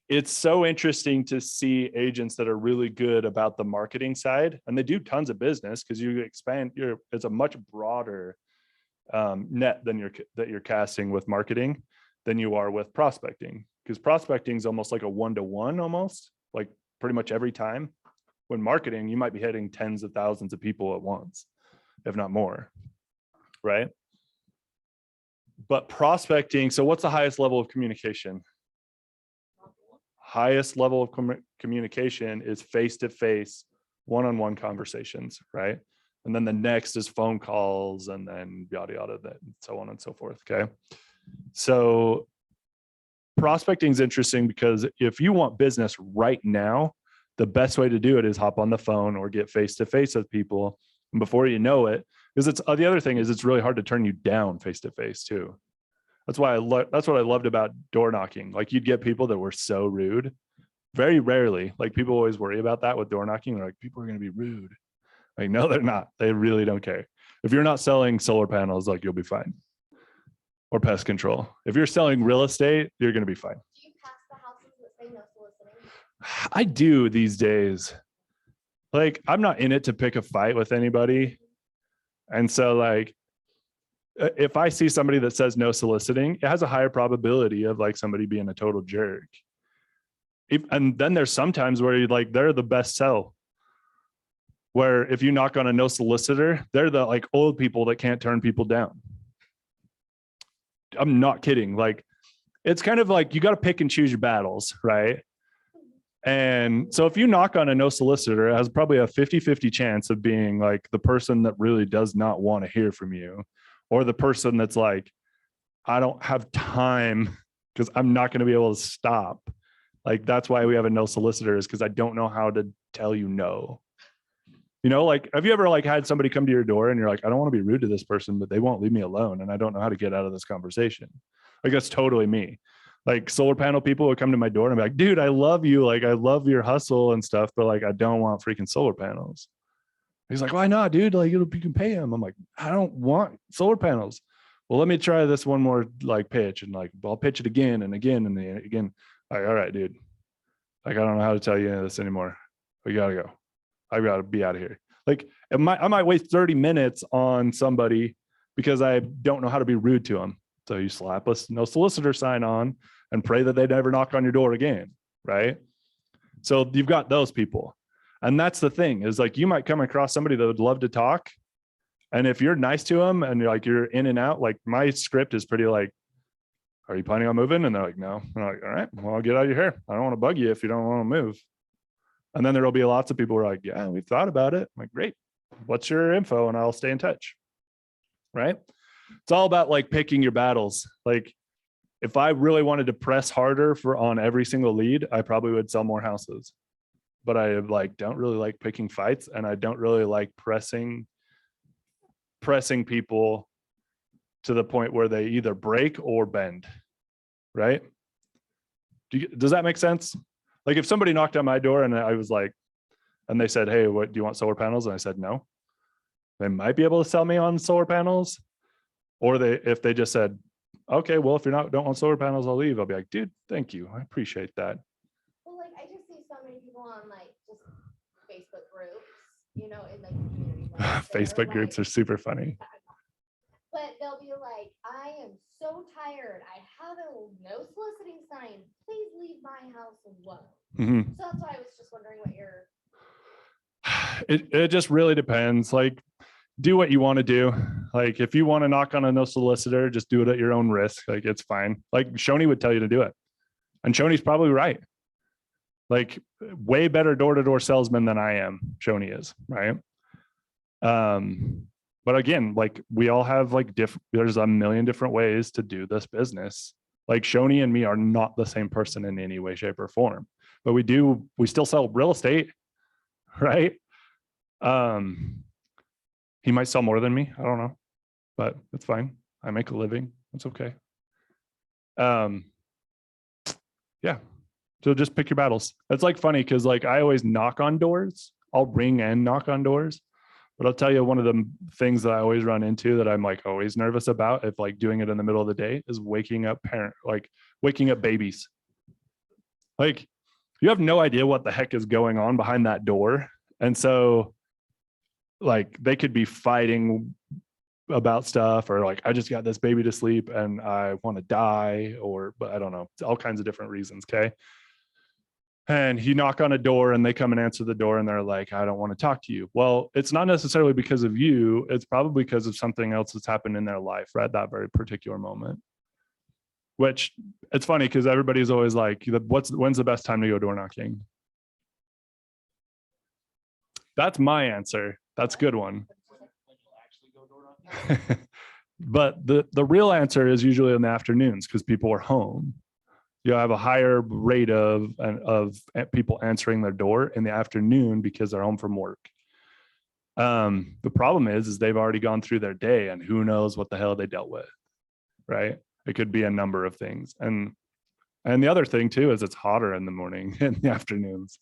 It's so interesting to see agents that are really good about the marketing side, and they do tons of business because you expand it's a much broader net than you're casting with marketing than you are with prospecting, because prospecting is almost like a one-to-one, almost like pretty much every time. When marketing, you might be hitting tens of thousands of people at once, if not more. Right? But prospecting, so what's the highest level of communication? Highest level of communication is face-to-face, one-on-one conversations, right? And then the next is phone calls, and then yada yada, that so on and so forth. Okay. So prospecting is interesting because if you want business right now, the best way to do it is hop on the phone or get face-to-face with people. And before you know it, because the other thing is it's really hard to turn you down face-to-face too. That's why that's what I loved about door knocking. Like, you'd get people that were so rude. Very rarely, like, people always worry about that with door knocking. They're like, people are going to be rude. Like, no, they're not. They really don't care. If you're not selling solar panels, like, you'll be fine. Or pest control. If you're selling real estate, you're going to be fine. Do you pass the houses that say no soliciting? I do these days. Like, I'm not in it to pick a fight with anybody. And so, like, if I see somebody that says no soliciting, it has a higher probability of like somebody being a total jerk. And then there's sometimes where they're the best sell. Where if you knock on a no solicitor, they're the like old people that can't turn people down. I'm not kidding. Like, it's kind of like you got to pick and choose your battles, right? And so if you knock on a no solicitor, it has probably a 50-50 chance of being like the person that really does not want to hear from you, or the person that's like, I don't have time because I'm not going to be able to stop. Like, that's why we have a no solicitor, is because I don't know how to tell you no. You know, like, have you ever like had somebody come to your door and you're like, I don't want to be rude to this person, but they won't leave me alone, and I don't know how to get out of this conversation. Like, that's totally me. Like, solar panel people would come to my door and be like, dude, I love you. Like, I love your hustle and stuff, but like, I don't want freaking solar panels. He's like, why not, dude? Like, you can pay him. I'm like, I don't want solar panels. Well, let me try this one more like pitch, and like, I'll pitch it again and again and again. Like, all right, dude. Like, I don't know how to tell you any of this anymore. We gotta go. I gotta be out of here. Like, I might waste 30 minutes on somebody because I don't know how to be rude to them. So you slap a no solicitor sign on and pray that they never knock on your door again, right? So you've got those people. And that's the thing, is like, you might come across somebody that would love to talk, And if you're nice to them and you're in and out, like my script is pretty like, are you planning on moving? And they're like, no. I'm like, all right, well, I'll get out of your hair. I don't want to bug you if you don't want to move. And then there'll be lots of people who are like, yeah, we've thought about it. I'm like, great. What's your info? And I'll stay in touch. Right. It's all about like picking your battles. Like if I really wanted to press harder on every single lead, I probably would sell more houses. But I like don't really like picking fights, and I don't really like pressing people to the point where they either break or bend. Right? Does that make sense? Like if somebody knocked on my door and I was like, and they said, hey, what do you want, solar panels? And I said no. They might be able to sell me on solar panels. Or if they just said, okay, well, if don't want solar panels, I'll leave. I'll be like, dude, thank you. I appreciate that. Well, like I just see so many people on like just Facebook groups, in like community. Facebook groups are super funny. But they'll be like, I am so tired. I have a no soliciting sign. Please leave my house alone. Mm-hmm. So that's why I was just wondering what your. It just really depends. Like, do what you want to do. Like, if you want to knock on a no solicitor, just do it at your own risk. Like, it's fine. Like, Shoni would tell you to do it. And Shoni's probably right. Like, way better door-to-door salesman than I am. Shoni is, right? But again, like, we all have like there's a million different ways to do this business. Like, Shoni and me are not the same person in any way, shape, or form. But we still sell real estate, right? He might sell more than me. I don't know, but it's fine. I make a living. It's okay. Yeah. So just pick your battles. It's like funny because like I always knock on doors. I'll ring and knock on doors. But I'll tell you, one of the things that I always run into that I'm like always nervous about, if like doing it in the middle of the day, is waking up babies. Like, you have no idea what the heck is going on behind that door. And so like they could be fighting about stuff, or like, I just got this baby to sleep and I want to die, but I don't know, all kinds of different reasons. Okay. And you knock on a door and they come and answer the door and they're like, I don't want to talk to you. Well, it's not necessarily because of you. It's probably because of something else that's happened in their life right at that very particular moment. Which it's funny because everybody's always like, when's the best time to go door knocking? That's my answer. That's a good one. But the real answer is usually in the afternoons because people are home. You have a higher rate of people answering their door in the afternoon because they're home from work. The problem is they've already gone through their day and who knows what the hell they dealt with, right? It could be a number of things. And the other thing too is it's hotter in the morning and the afternoons.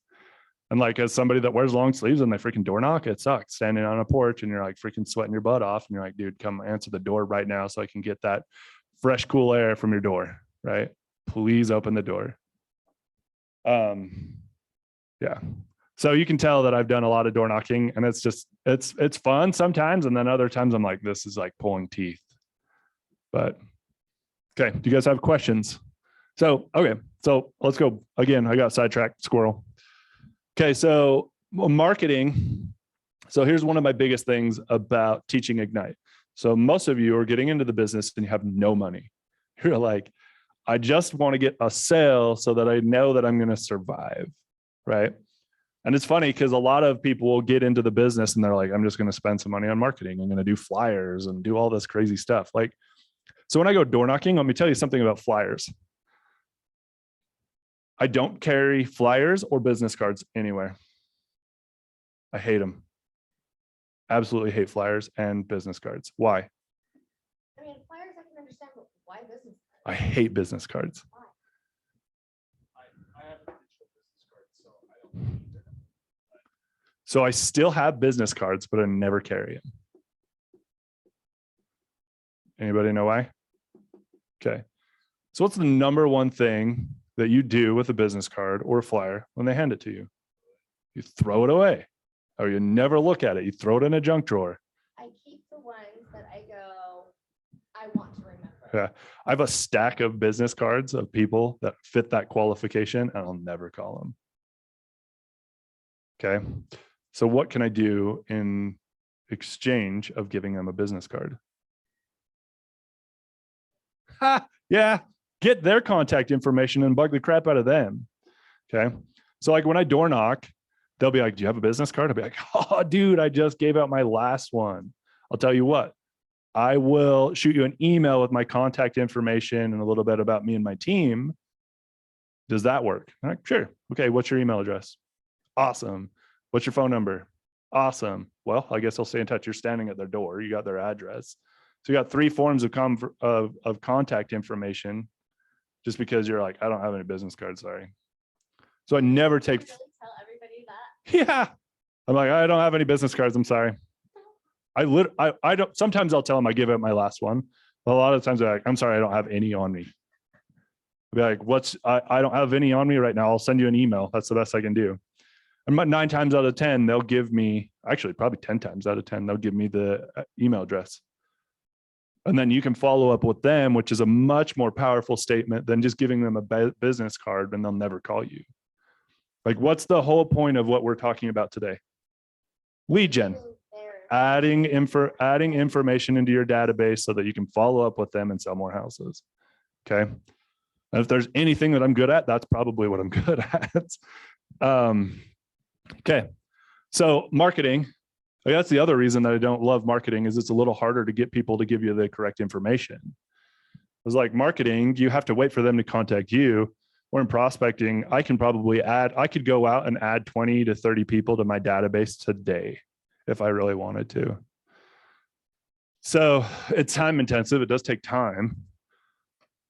And like, as somebody that wears long sleeves and they freaking door knock, it sucks standing on a porch and you're like freaking sweating your butt off. And you're like, dude, come answer the door right now so I can get that fresh, cool air from your door, right? Please open the door. Yeah. So you can tell that I've done a lot of door knocking, and it's just, it's fun sometimes. And then other times I'm like, this is like pulling teeth. But okay. Do you guys have questions? So, okay. So let's go again. I got sidetracked, squirrel. Okay. So marketing. So here's one of my biggest things about teaching Ignite. So most of you are getting into the business and you have no money. You're like, I just want to get a sale so that I know that I'm going to survive, right? And it's funny because a lot of people will get into the business and they're like, I'm just going to spend some money on marketing. I'm going to do flyers and do all this crazy stuff. Like, so when I go door knocking, let me tell you something about flyers. I don't carry flyers or business cards anywhere. I hate them. Absolutely hate flyers and business cards. Why? I mean, flyers I can understand, but why business? I hate business cards. I have a digital business card, so I don't need them. So I still have business cards, but I never carry them. Anybody know why? Okay. So what's the number one thing that you do with a business card or a flyer when they hand it to you? You throw it away, or you never look at it. You throw it in a junk drawer. I keep the ones that I go, I want to remember. Yeah. I have a stack of business cards of people that fit that qualification, and I'll never call them. Okay. So what can I do exchange of giving them a business card. Ha, yeah, get their contact information and bug the crap out of them. Okay. So like when I door knock, they'll be like, do you have a business card? I'll be like, oh, dude, I just gave out my last one. I'll tell you what, I will shoot you an email with my contact information and a little bit about me and my team. Does that work? I'm like, sure. Okay. What's your email address? Awesome. What's your phone number? Awesome. Well, I guess I'll stay in touch. You're standing at their door. You got their address. So you got 3 forms of contact information just because you're like, I don't have any business cards. Sorry. So I never take, Really tell everybody that. yeah. I'm like, I don't have any business cards. I'm sorry. I don't, sometimes I'll tell them I give out my last one. But a lot of times they're like, I'm sorry, I don't have any on me. I'll be like, I don't have any on me right now. I'll send you an email. That's the best I can do. And 9 times out of 10, they'll give me, actually probably 10 times out of 10, they'll give me the email address. And then you can follow up with them, which is a much more powerful statement than just giving them a business card and they'll never call you. Like, what's the whole point of what we're talking about today? Lead gen. Adding information into your database so that you can follow up with them and sell more houses. Okay. And if there's anything that I'm good at, that's probably what I'm good at. Okay. So marketing, that's the other reason that I don't love marketing is it's a little harder to get people to give you the correct information. It's like marketing, you have to wait for them to contact you. Or in prospecting, I could go out and add 20 to 30 people to my database today if I really wanted to. So it's time intensive. It does take time.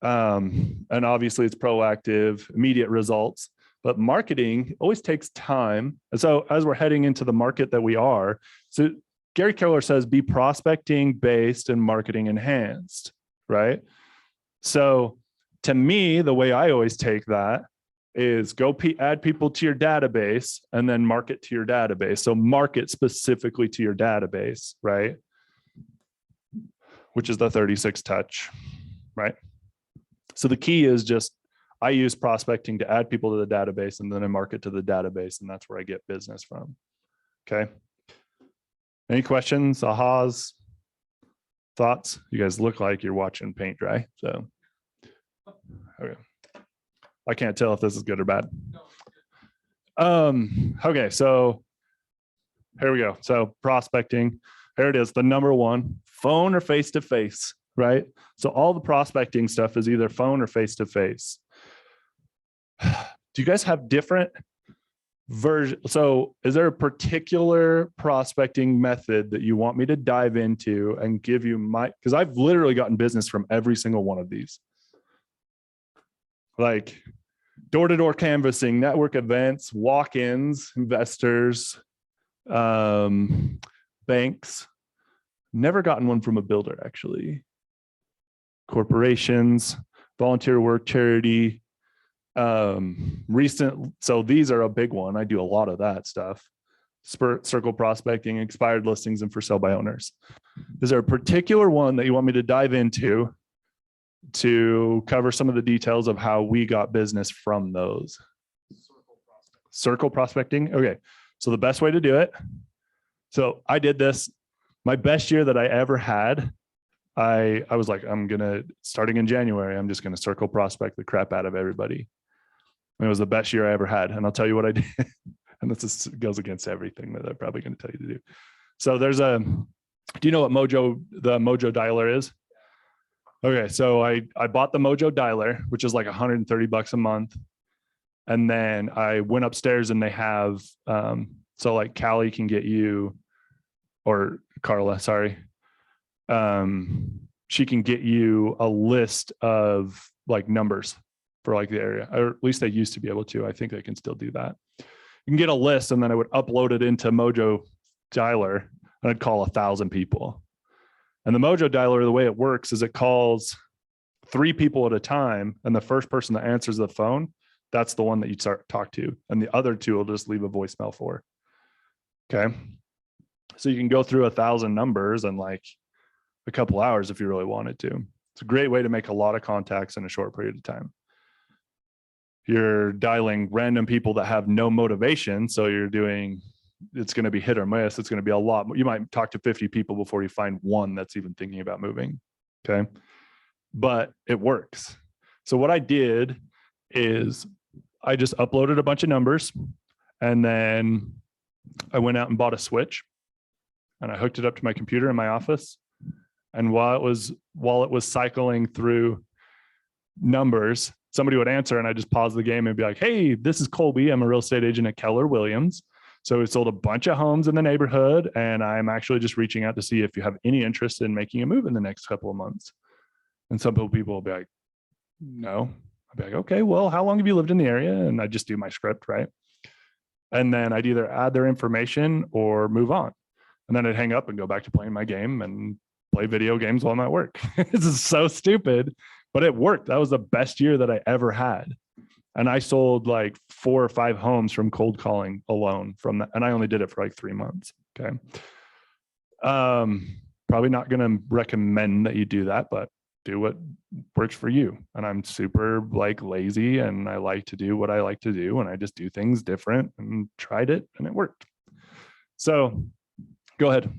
And obviously it's proactive, immediate results, but marketing always takes time. And so as we're heading into the market that we are, so Gary Keller says, be prospecting based and marketing enhanced, right? So to me, the way I always take that is go add people to your database and then market to your database. So market specifically to your database, right? Which is the 36 touch, right? So the key is just, I use prospecting to add people to the database and then I market to the database and that's where I get business from. Okay. Any questions, ahas, thoughts? You guys look like you're watching paint dry. So, okay. I can't tell if this is good or bad. Okay, so here we go. So prospecting, here it is, the number one, phone or face-to-face, right? So all the prospecting stuff is either phone or face-to-face. Do you guys have different versions? So is there a particular prospecting method that you want me to dive into and give you because I've literally gotten business from every single one of these. Like door-to-door canvassing, network events, walk-ins, investors, banks. Never gotten one from a builder, actually. Corporations, volunteer work, charity, so these are a big one. I do a lot of that stuff. Circle prospecting, expired listings, and for sale by owners. Is there a particular one that you want me to dive into to cover some of the details of how we got business from those? Circle prospecting. Okay. So the best way to do it. So I did this, my best year that I ever had. I was like, starting in January, I'm just going to circle prospect the crap out of everybody. And it was the best year I ever had. And I'll tell you what I did. And this goes against everything that I'm probably going to tell you to do. So do you know what the Mojo dialer is? Okay, so I bought the Mojo dialer, which is like $130 a month. And then I went upstairs and they have, so like Callie can get you, or Carla, sorry. She can get you a list of like numbers for like the area, or at least they used to be able to. I think they can still do that. You can get a list and then I would upload it into Mojo dialer and I'd call 1,000 people. And the Mojo dialer, the way it works is it calls 3 people at a time. And the first person that answers the phone, that's the one that you start talk to. And the other 2 will just leave a voicemail for. Okay. So you can go through 1,000 numbers in like a couple hours if you really wanted to. It's a great way to make a lot of contacts in a short period of time. You're dialing random people that have no motivation. So you're doing it's going to be hit or miss. It's going to be a lot. You might talk to 50 people before you find one that's even thinking about moving. Okay. But it works. So what I did is I just uploaded a bunch of numbers, and then I went out and bought a switch, and I hooked it up to my computer in my office. And while it was cycling through numbers, somebody would answer, and I just pause the game and be like, "Hey, this is Colby. I'm a real estate agent at Keller Williams. So we sold a bunch of homes in the neighborhood, and I'm actually just reaching out to see if you have any interest in making a move in the next couple of months." And some people will be like, "No." I'd be like, "Okay, well, how long have you lived in the area?" And I just do my script, right? And then I'd either add their information or move on. And then I'd hang up and go back to playing my game and play video games while I'm at work. This is so stupid, but it worked. That was the best year that I ever had. And I sold like 4 or 5 homes from cold calling alone from that. And I only did it for like 3 months. Okay. Probably not going to recommend that you do that, but do what works for you. And I'm super like lazy, and I like to do what I like to do. And I just do things different, and tried it, and it worked. So go ahead.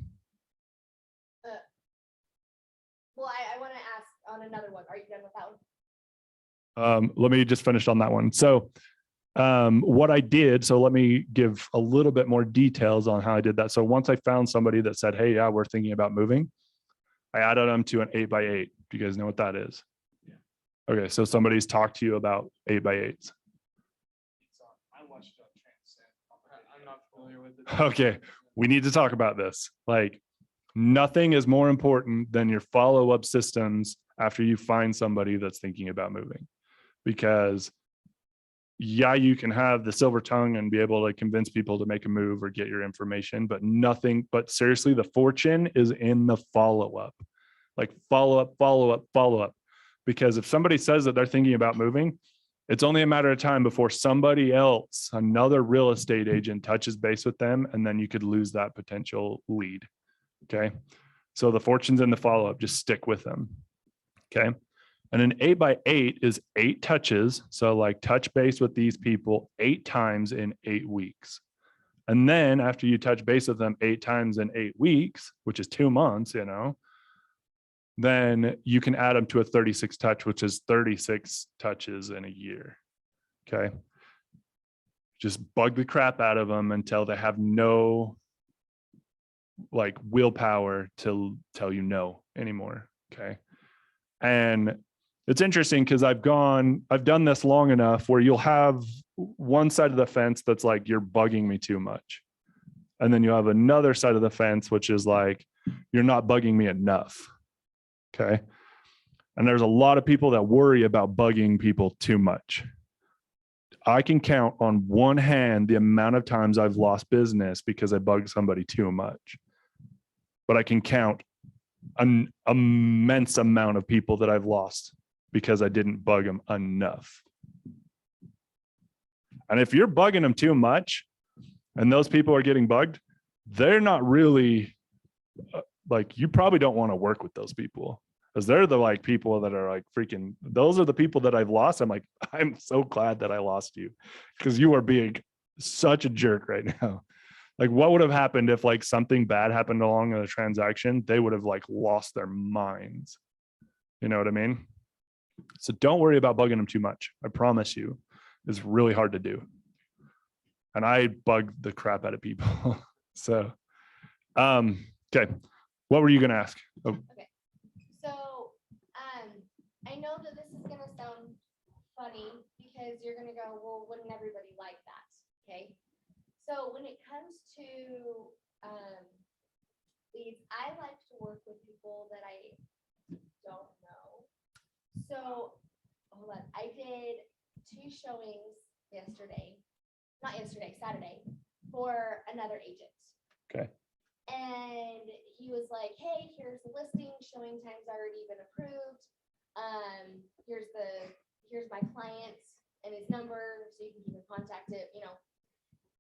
Well, I want to ask on another one. Are you done with that one? Let me just finish on that one. So what I did, so let me give a little bit more details on how I did that. So once I found somebody that said, "Hey, yeah, we're thinking about moving," I added them to an 8x8. Do you guys know what that is? Yeah. Okay. So somebody's talked to you about 8x8s. I watched it on Transcend. I'm not familiar with it. Okay. We need to talk about this. Like, nothing is more important than your follow-up systems after you find somebody that's thinking about moving. Because yeah, you can have the silver tongue and be able to convince people to make a move or get your information, but seriously, the fortune is in the follow-up. Like follow up. Because if somebody says that they're thinking about moving, it's only a matter of time before somebody else, another real estate agent, touches base with them, and then you could lose that potential lead. Okay. So the fortune's in the follow-up. Just stick with them. Okay. And an 8x8 is 8 touches. So like touch base with these people 8 times in 8 weeks. And then after you touch base with them 8 times in 8 weeks, which is 2 months, then you can add them to a 36 touch, which is 36 touches in a year. Okay. Just bug the crap out of them until they have no like willpower to tell you no anymore. Okay. And it's interesting because I've done this long enough where you'll have one side of the fence that's like, "You're bugging me too much." And then you have another side of the fence, which is like, "You're not bugging me enough." Okay. And there's a lot of people that worry about bugging people too much. I can count on one hand the amount of times I've lost business because I bugged somebody too much. But I can count an immense amount of people that I've lost because I didn't bug them enough. And if you're bugging them too much and those people are getting bugged, they're not really like, you probably don't want to work with those people, because they're the like people that are like freaking, those are the people that I've lost. I'm like, I'm so glad that I lost you, because you are being such a jerk right now. Like, what would have happened if like something bad happened along in a transaction? They would have like lost their minds. You know what I mean? So don't worry about bugging them too much. I promise you, it's really hard to do. And I bug the crap out of people. So, okay. What were you going to ask? Oh. Okay. So, I know that this is gonna sound funny because you're gonna go, "Well, wouldn't everybody like that?" Okay. So when it comes to leads, I like to work with people that I don't know. So hold on, I did 2 showings Saturday, for another agent. Okay. And he was like, "Hey, here's the listing. Showing time's already been approved. Here's my client and his number, so you can keep in contact it,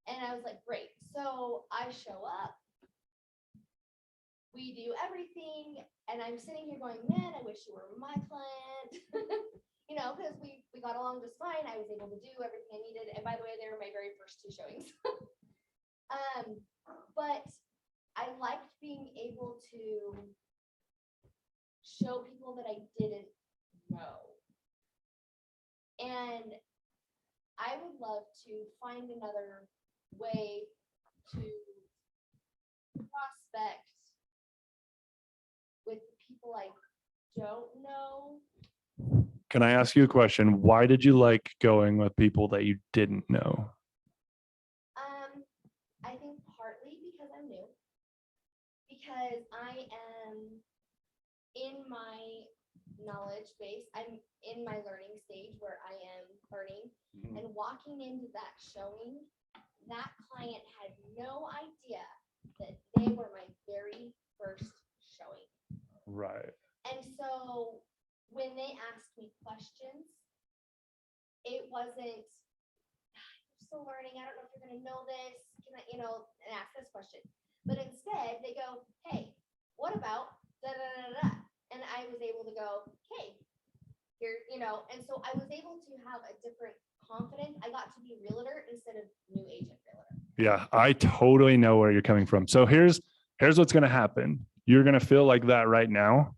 And I was like, great. So I show up. We do everything, and I'm sitting here going, "Man, I wish you were my client." Because we got along just fine. I was able to do everything I needed. And by the way, they were my very first 2 showings. But I liked being able to show people that I didn't know. And I would love to find another way to prospect with people I don't know. Can I ask you a question? Why did you like going with people that you didn't know? I think partly because I'm new. Because I am in my knowledge base, I'm in my learning stage where I am learning and walking into that showing, that client had no idea that they were my very first showing. Right. And so when they asked me questions, it wasn't, you're still learning, I don't know if you're gonna know this, can I, and ask this question. But instead they go, hey, what about da da da da? And I was able to go, hey, here, and so I was able to have a different confidence. I got to be realtor instead of new agent realtor. Yeah, I totally know where you're coming from. So here's what's going to happen. You're going to feel like that right now.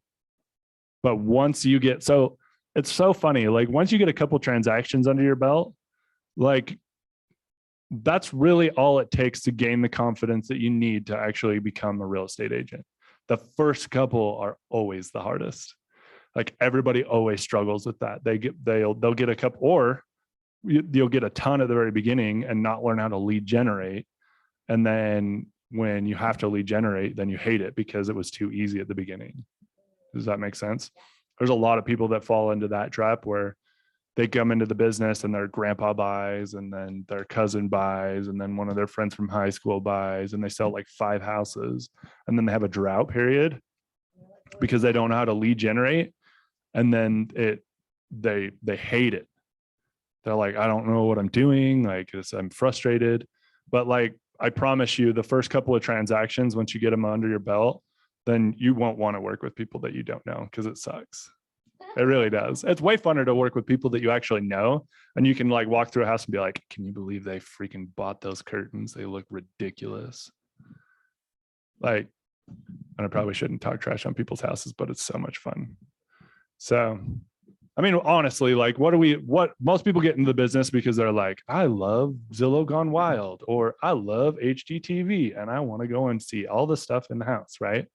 But once you get, so it's so funny. Like once you get a couple transactions under your belt, like that's really all it takes to gain the confidence that you need to actually become a real estate agent. The first couple are always the hardest. Like everybody always struggles with that. They'll get a couple, or you'll get a ton at the very beginning and not learn how to lead generate. And then when you have to lead generate, then you hate it because it was too easy at the beginning. Does that make sense? There's a lot of people that fall into that trap where they come into the business and their grandpa buys and then their cousin buys and then one of their friends from high school buys and they sell like 5 houses and then they have a drought period because they don't know how to lead generate. And then they hate it. They're like, I don't know what I'm doing. Like I'm frustrated. But like, I promise you the first couple of transactions, once you get them under your belt, then you won't want to work with people that you don't know because it sucks. It really does. It's way funner to work with people that you actually know. And you can like walk through a house and be like, can you believe they freaking bought those curtains? They look ridiculous. Like, and I probably shouldn't talk trash on people's houses, but it's so much fun. So, I mean, honestly, like what most people get into the business because they're like, I love Zillow Gone Wild, or I love HGTV and I want to go and see all the stuff in the house, right?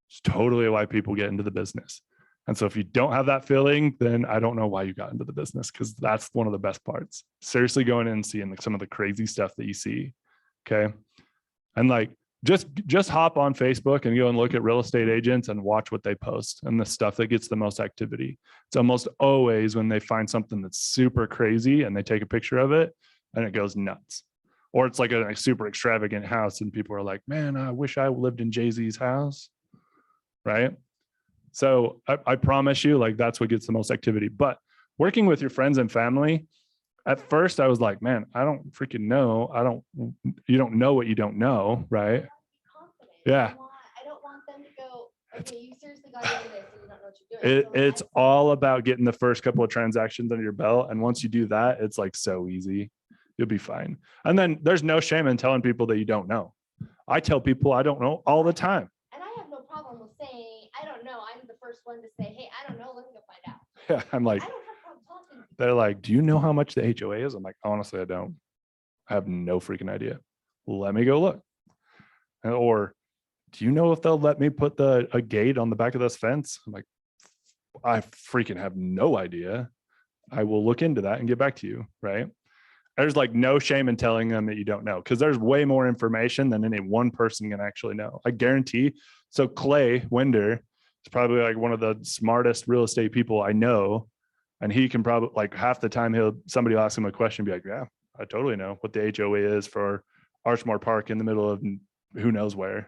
It's totally why people get into the business. And so if you don't have that feeling, then I don't know why you got into the business, because that's one of the best parts. Seriously, going in and seeing like some of the crazy stuff that you see. Okay. And like, just hop on Facebook and go and look at real estate agents and watch what they post and the stuff that gets the most activity. It's almost always when they find something that's super crazy and they take a picture of it and it goes nuts. Or it's like a super extravagant house and people are like, man, I wish I lived in Jay-Z's house. Right. So I promise you, like, that's what gets the most activity. But working with your friends and family, at first I was like, man, I don't freaking know. You don't know what you don't know. Right. Yeah. I don't want them to go, okay, you seriously got into this and you don't know what you're doing. It's all about getting the first couple of transactions under your belt. And once you do that, it's like so easy. You'll be fine. And then there's no shame in telling people that you don't know. I tell people I don't know all the time. And I have no problem with saying, I don't know. I'm the first one to say, hey, I don't know. Let me go find out. Yeah, I'm like, I don't have problem talking. they're like, do you know how much the HOA is? I'm like, honestly, I don't. I have no freaking idea. Let me go look. Or do you know if they'll let me put a gate on the back of this fence? I'm like, I freaking have no idea. I will look into that and get back to you. Right. There's like no shame in telling them that you don't know, because there's way more information than any one person can actually know. I guarantee. So Clay Winder is probably like one of the smartest real estate people I know. And he can probably, like, half the time somebody will ask him a question, be like, yeah, I totally know what the HOA is for Archmore Park in the middle of who knows where,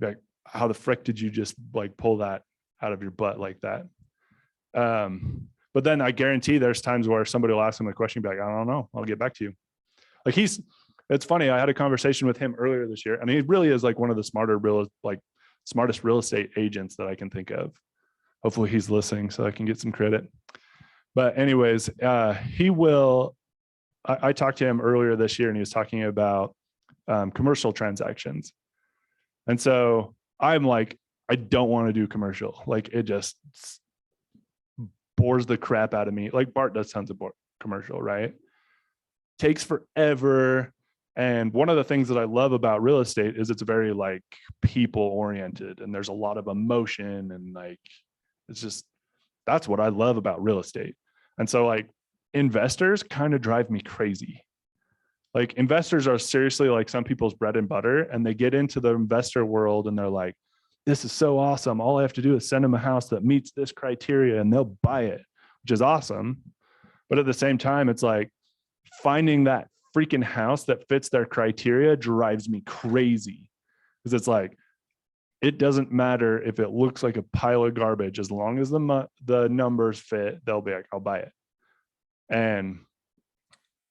like, how the frick did you just like pull that out of your butt like that? But then I guarantee there's times where somebody will ask him a question, be like, I don't know, I'll get back to you. Like it's funny. I had a conversation with him earlier this year, and he really is like one of the smartest real estate agents that I can think of. Hopefully he's listening so I can get some credit. But anyways, I talked to him earlier this year and he was talking about commercial transactions. And so I'm like, I don't want to do commercial. Like it just bores the crap out of me. Like Bart does tons of commercial, right? Takes forever. And one of the things that I love about real estate is it's very like people oriented and there's a lot of emotion and like, it's just, that's what I love about real estate. And so like investors kind of drive me crazy. Like investors are seriously like some people's bread and butter, and they get into the investor world and they're like, this is so awesome. All I have to do is send them a house that meets this criteria and they'll buy it, which is awesome. But at the same time, it's like finding that freaking house that fits their criteria drives me crazy. Because it's like, it doesn't matter if it looks like a pile of garbage, as long as the numbers fit, they'll be like, I'll buy it. And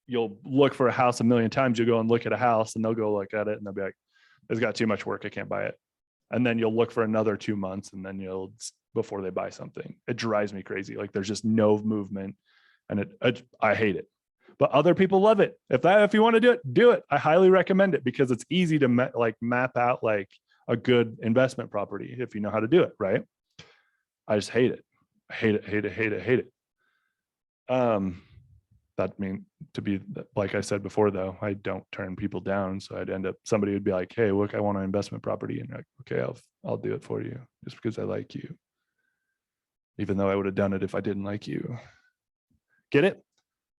you'll look for a house a million times. You'll go and look at a house and they'll go look at it and they'll be like, it's got too much work, I can't buy it. And then you'll look for another 2 months and then before they buy something. It drives me crazy. Like there's just no movement, and I hate it. But other people love it. If you want to do it, do it. I highly recommend it because it's easy to map out like a good investment property if you know how to do it, right? I just hate it. I hate it. That mean to be, like I said before, though, I don't turn people down. So I'd end up, somebody would be like, hey, look, I want an investment property. And you're like, okay, I'll do it for you just because I like you. Even though I would have done it if I didn't like you. Get it?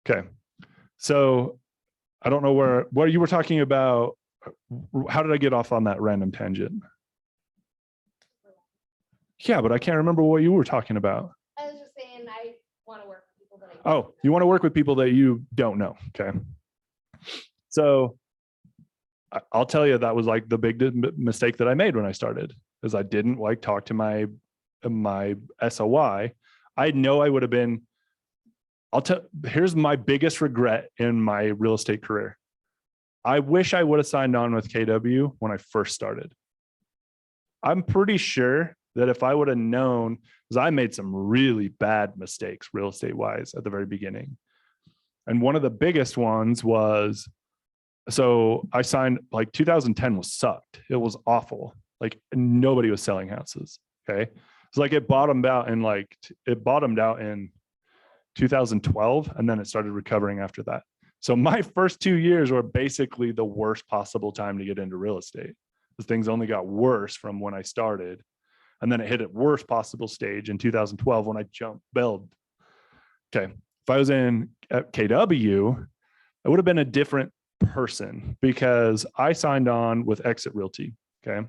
Okay. So I don't know where you were talking about. How did I get off on that random tangent? Yeah, but I can't remember what you were talking about. I was just saying I want to work with people that I Oh, you want to work with people that you don't know. Okay. So I'll tell you, that was like the big mistake that I made when I started, is I didn't like talk to my SOI. I know I would have been, here's my biggest regret in my real estate career. I wish I would have signed on with KW when I first started. I'm pretty sure that if I would have known, because I made some really bad mistakes real estate wise at the very beginning. And one of the biggest ones was, so I signed, like 2010 was sucked. It was awful. Like nobody was selling houses. Okay. It's like it bottomed out in 2012, and then it started recovering after that. So my first 2 years were basically the worst possible time to get into real estate, because things only got worse from when I started. And then it hit at worst possible stage in 2012 when I bailed. Okay. If I was in at KW, I would have been a different person because I signed on with Exit Realty. Okay.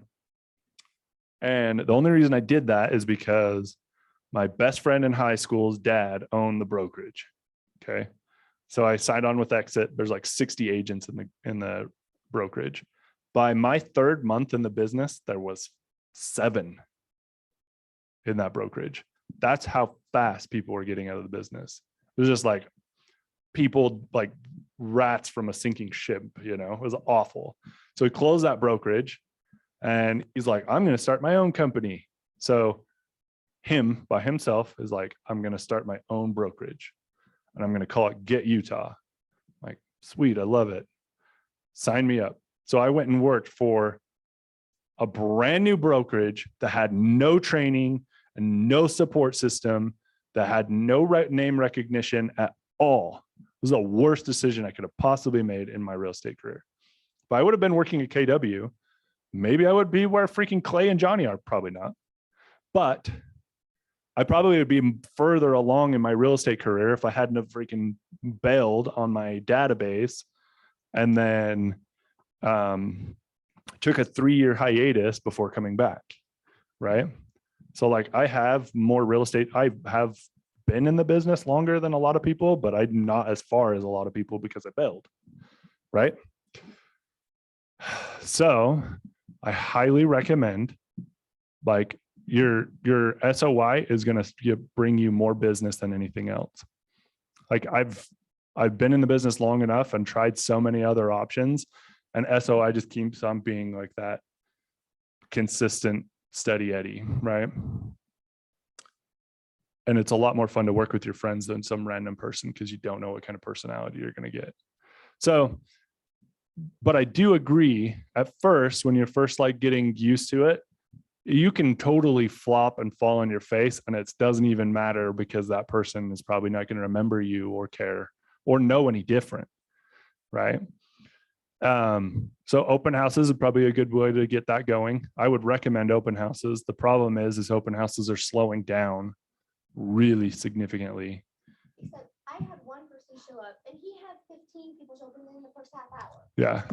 And the only reason I did that is because my best friend in high school's dad owned the brokerage. Okay. So I signed on with Exit. There's like 60 agents in the brokerage. By my third month in the business, there was 7 in that brokerage. That's how fast people were getting out of the business. It was just like people like rats from a sinking ship, it was awful. So he closed that brokerage and he's like, I'm going to start my own company. So him by himself is like, I'm going to start my own brokerage and I'm going to call it Get Utah. I'm like, sweet. I love it. Sign me up. So I went and worked for a brand new brokerage that had no training and no support system, that had no name recognition at all. It was the worst decision I could have possibly made in my real estate career. If I would have been working at KW, maybe I would be where freaking Clay and Johnny are. Probably not. But I probably would be further along in my real estate career if I hadn't have freaking bailed on my database and then took a 3-year hiatus before coming back. Right. So like I have more real estate. I have been in the business longer than a lot of people, but I'm not as far as a lot of people because I bailed. Right. So I highly recommend, like, your SOI is going to bring you more business than anything else. Like I've been in the business long enough and tried so many other options, and SOI just keeps on being like that consistent steady Eddie, right? And it's a lot more fun to work with your friends than some random person because you don't know what kind of personality you're going to get. So but I do agree at first, when you're first like getting used to it, you can totally flop and fall on your face and it doesn't even matter because that person is probably not going to remember you or care or know any different. Right. So open houses is probably a good way to get that going. I would recommend open houses. The problem is open houses are slowing down really significantly. Except I had one person show up and he had 15 people show up in the first half hour. Yeah.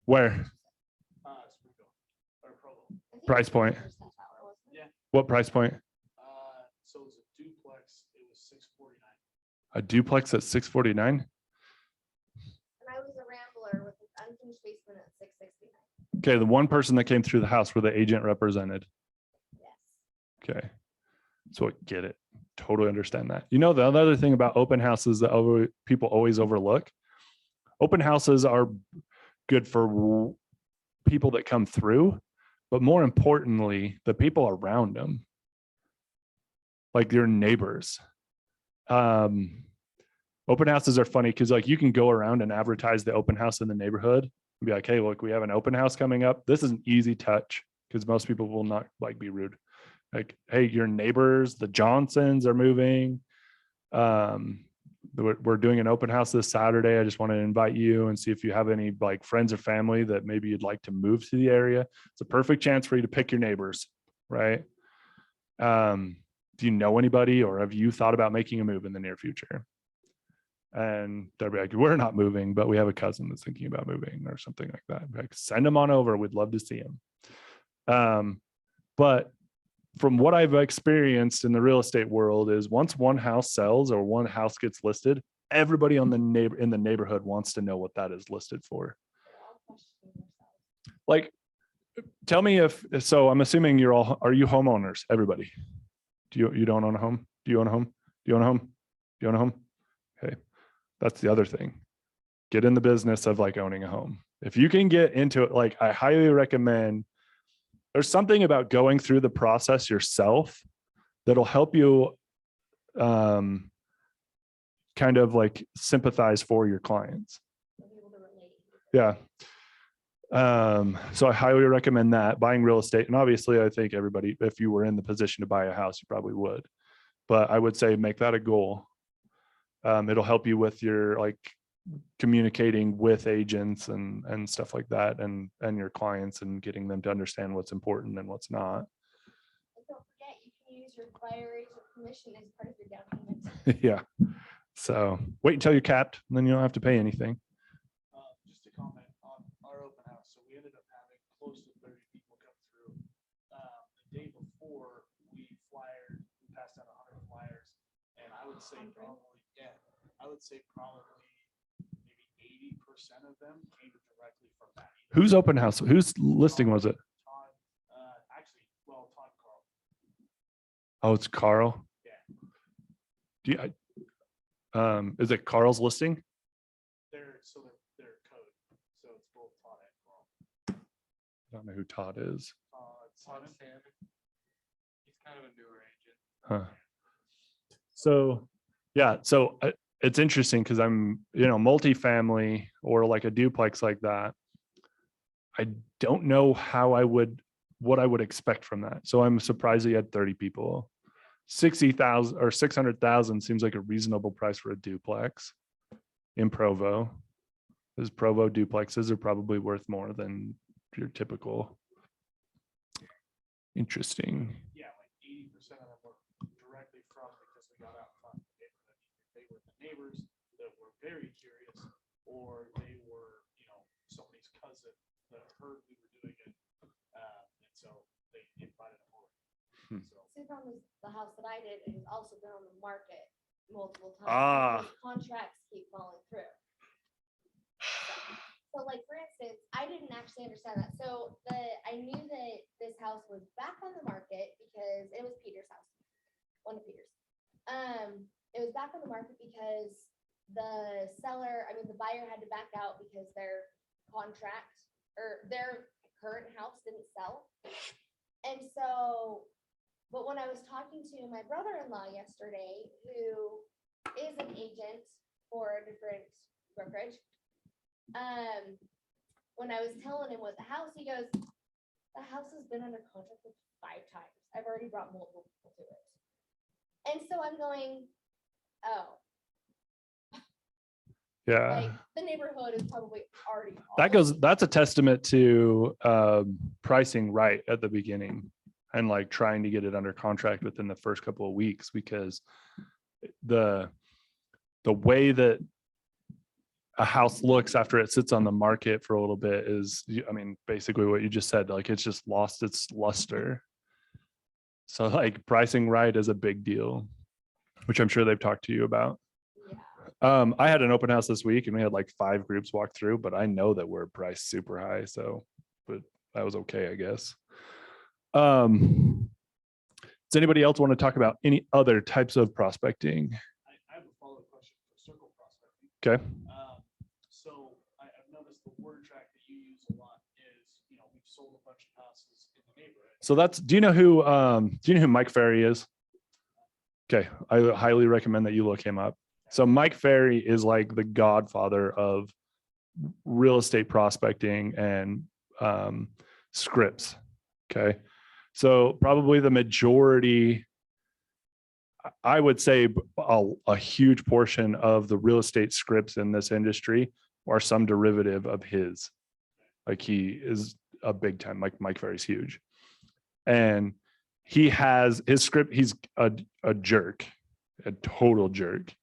Where? Springfield or Provo. I think Price it was point. the first half hour, wasn't it? Yeah. What price point? So it was a duplex. It was $649. A duplex at 649. And I was a rambler with an unfinished basement at 669. Okay. The one person that came through the house where the agent represented. Yes. Okay. So I get it. Totally understand that. You know, the other thing about open houses that people always overlook, open houses are good for people that come through, but more importantly, the people around them, like your neighbors. Open houses are funny because like you can go around and advertise the open house in the neighborhood and be like, hey, look, we have an open house coming up. This is an easy touch because most people will not like be rude. Like, hey, your neighbors, the Johnsons are moving. We're doing an open house this Saturday. I just want to invite you and see if you have any like friends or family that maybe you'd like to move to the area. It's a perfect chance for you to pick your neighbors, right? Do you know anybody or have you thought about making a move in the near future? And they'll be like, we're not moving, but we have a cousin that's thinking about moving or something like that. Like, send them on over. We'd love to see them. But from what I've experienced in the real estate world is once one house sells or one house gets listed, everybody in the neighborhood wants to know what that is listed for. They're all questioning themselves. Like, tell me so I'm assuming are you homeowners? Everybody. You don't own a home? Do you own a home? Do you own a home? Do you own a home? Okay. That's the other thing. Get in the business of like owning a home. If you can get into it, like I highly recommend. There's something about going through the process yourself that'll help you kind of like sympathize for your clients. They'll be able to relate. Yeah. So I highly recommend that, buying real estate. And obviously I think everybody, if you were in the position to buy a house, you probably would. But I would say make that a goal. It'll help you with your like communicating with agents and stuff like that and your clients and getting them to understand what's important and what's not. And don't forget, you can use your buyer agent commission as part of your down payment. Yeah. So wait until you're capped, and then you don't have to pay anything. Just to comment on our open house. So we ended up having close to 30 people come through. The day before we passed out 100 flyers. And I would say probably maybe 80% of them came directly from that. Whose open house? Whose listing was it? Todd, Todd Carl. Oh, it's Carl. Yeah. Is it Carl's listing? They're code. So it's both Todd and Carl. I don't know who Todd is. Todd Salmon. He's kind of a newer agent. Huh. So, yeah. So it's interesting because I'm, multifamily or like a duplex like that. I don't know what I would expect from that. So I'm surprised he had 30 people. 60,000 or 600,000 seems like a reasonable price for a duplex in Provo. Because Provo duplexes are probably worth more than your typical. Interesting. Yeah, like 80% of them were directly from because we got out front. They were the neighbors that were very curious, or they were, somebody's cousin that heard we were doing it, and so they invited them over. So See, the problem is the house that I did has also been on the market multiple times. Ah. Those contracts keep falling through. So like, for instance, I didn't actually understand that. So I knew that this house was back on the market because it was Peter's house, one of Peter's. It was back on the market because the buyer had to back out because their contract or their current house didn't sell. And so, but when I was talking to my brother-in-law yesterday, who is an agent for a different brokerage, When I was telling him what the house, he goes, the house has been under contract for 5 times. I've already brought multiple people to it. And so I'm going, oh, Yeah. like the neighborhood is probably already. That's a testament to pricing right at the beginning and like trying to get it under contract within the first couple of weeks, because the way that a house looks after it sits on the market for a little bit is, I mean, basically what you just said, like it's just lost its luster. So like pricing right is a big deal, which I'm sure they've talked to you about. Yeah. I had an open house this week and we had like 5 groups walk through, but I know that we're priced super high. So, but that was okay, I guess. Does anybody else want to talk about any other types of prospecting? I have a follow-up question for circle prospecting. Okay. So I've noticed the word track that you use a lot is, we've sold a bunch of houses in the neighborhood. So do you know who Mike Ferry is? Okay. I highly recommend that you look him up. So Mike Ferry is like the godfather of real estate prospecting and scripts. Okay. So probably the majority, I would say a huge portion of the real estate scripts in this industry are some derivative of his. Like he is a big time, like Mike Ferry's huge. And he has his script, he's a jerk, a total jerk.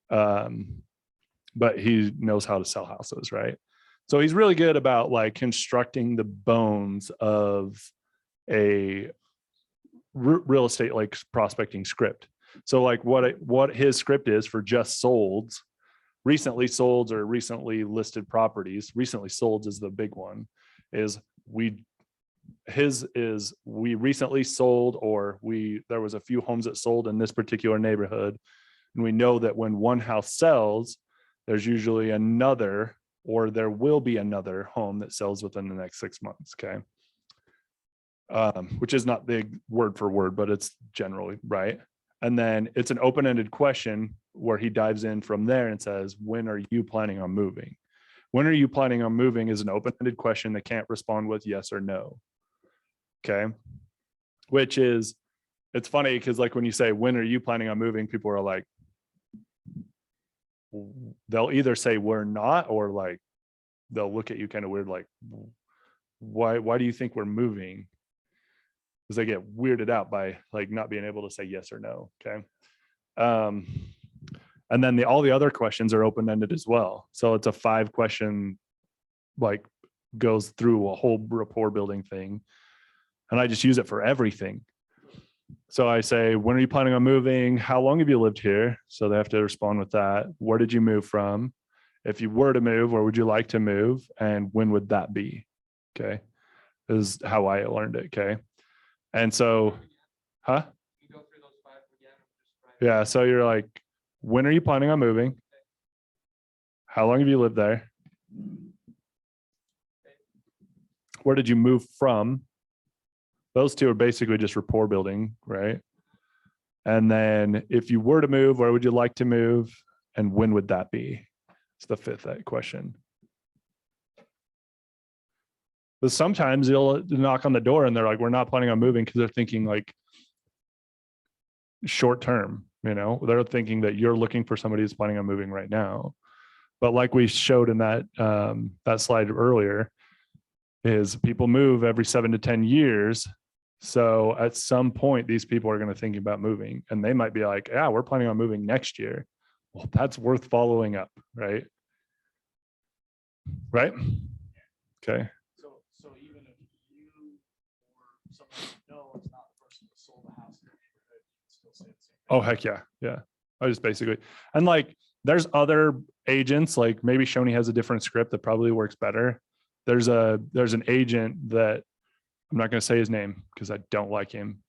But he knows how to sell houses, right? So he's really good about like constructing the bones of a real estate like prospecting script. So like what his script is for just solds, recently sold or recently listed properties. Recently sold is the big one. We recently sold, or there was a few homes that sold in this particular neighborhood, and we know that when one house sells, there's usually another, or there will be another home that sells within the next 6 months. Okay. Which is not the word for word, but it's generally right. And then it's an open-ended question where he dives in from there and says, when are you planning on moving? When are you planning on moving is an open-ended question that can't respond with yes or no. Okay. Which is, it's funny because like when you say, when are you planning on moving? People are like, they'll either say we're not, or like, they'll look at you kind of weird. Like, why do you think we're moving? Because they get weirded out by like not being able to say yes or no. Okay. And then all the other questions are open-ended as well. So it's a 5-question, like goes through a whole rapport building thing. And I just use it for everything. So I say, when are you planning on moving? How long have you lived here? So they have to respond with that. Where did you move from? If you were to move, where would you like to move? And when would that be? Okay. This is how I learned it. Okay. And so, huh? You go through those 5 again. Just Yeah. So you're like, when are you planning on moving? How long have you lived there? Where did you move from? Those 2 are basically just rapport building, right? And then if you were to move, where would you like to move? And when would that be? It's the 5th question. But sometimes you'll knock on the door and they're like, we're not planning on moving, because they're thinking like short term, they're thinking that you're looking for somebody who's planning on moving right now. But like we showed in that slide earlier, is people move every 7 to 10 years. So at some point, these people are going to think about moving, and they might be like, yeah, we're planning on moving next year. Well, that's worth following up, right? Right? Okay. So even if you or someone you know is not the person that sold the house in the neighborhood, you can still say the same thing. Oh, heck yeah. Yeah. I just basically, and like, there's other agents, like maybe Shoney has a different script that probably works better. There's an agent that I'm not going to say his name because I don't like him.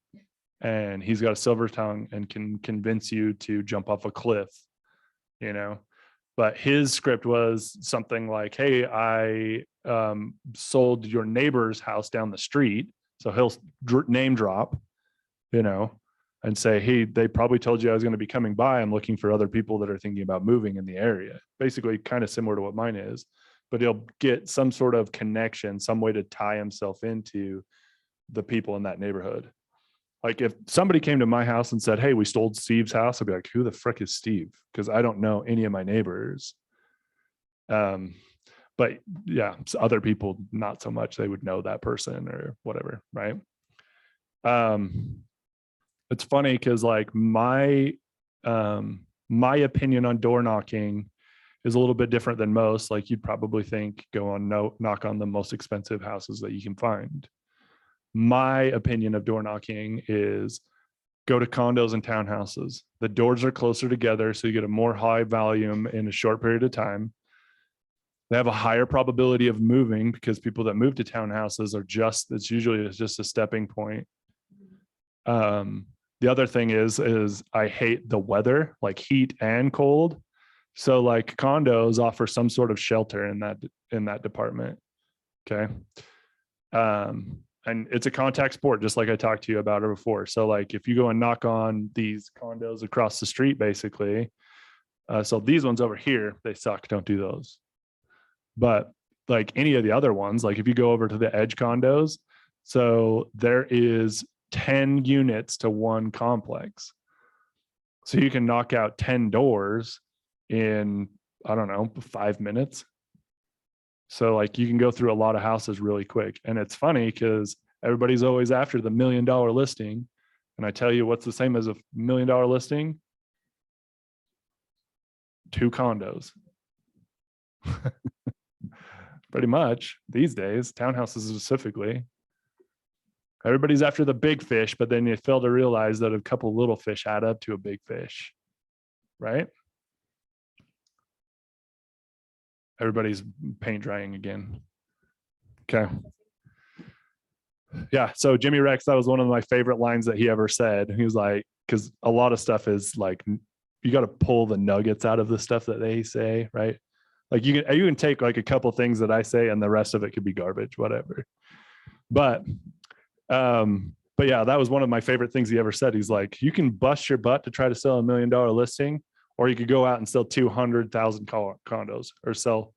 And he's got a silver tongue and can convince you to jump off a cliff, but his script was something like, hey, I sold your neighbor's house down the street. So he'll name drop, and say, hey, they probably told you I was going to be coming by. I'm looking for other people that are thinking about moving in the area. Basically kind of similar to what mine is. but he'll get some sort of connection, some way to tie himself into the people in that neighborhood. Like if somebody came to my house and said, hey, we stole Steve's house, I'd be like, who the frick is Steve? Because I don't know any of my neighbors. But yeah, other people, not so much. They would know that person or whatever, right? It's funny because like my opinion on door knocking is a little bit different than most. Like you'd probably think go on knock on the most expensive houses that you can find. My opinion of door knocking is go to condos and townhouses. The doors are closer together, so you get a more high volume in a short period of time. They have a higher probability of moving because people that move to townhouses are it's usually just a stepping point. The other thing is I hate the weather, like heat and cold. So like condos offer some sort of shelter in that department. Okay. And it's a contact sport, just like I talked to you about it before. So like if you go and knock on these condos across the street, basically, so these ones over here, they suck. Don't do those. But like any of the other ones, like if you go over to the edge condos, so there is 10 units to one complex. So you can knock out 10 doors in, I don't know, 5 minutes. So like you can go through a lot of houses really quick. And it's funny because everybody's always after the $1 million listing. And I tell you what's the same as a $1 million listing? 2 condos. Pretty much these days, townhouses specifically. Everybody's after the big fish, but then you fail to realize that a couple little fish add up to a big fish, right? Everybody's paint drying again. Okay. Yeah. So Jimmy Rex, that was one of my favorite lines that he ever said. He was like, because a lot of stuff is like, you got to pull the nuggets out of the stuff that they say, right? Like you can take like a couple things that I say and the rest of it could be garbage, whatever. But yeah, that was one of my favorite things he ever said. He's like, you can bust your butt to try to sell $1 million listing, or you could go out and sell 200,000 condos or sell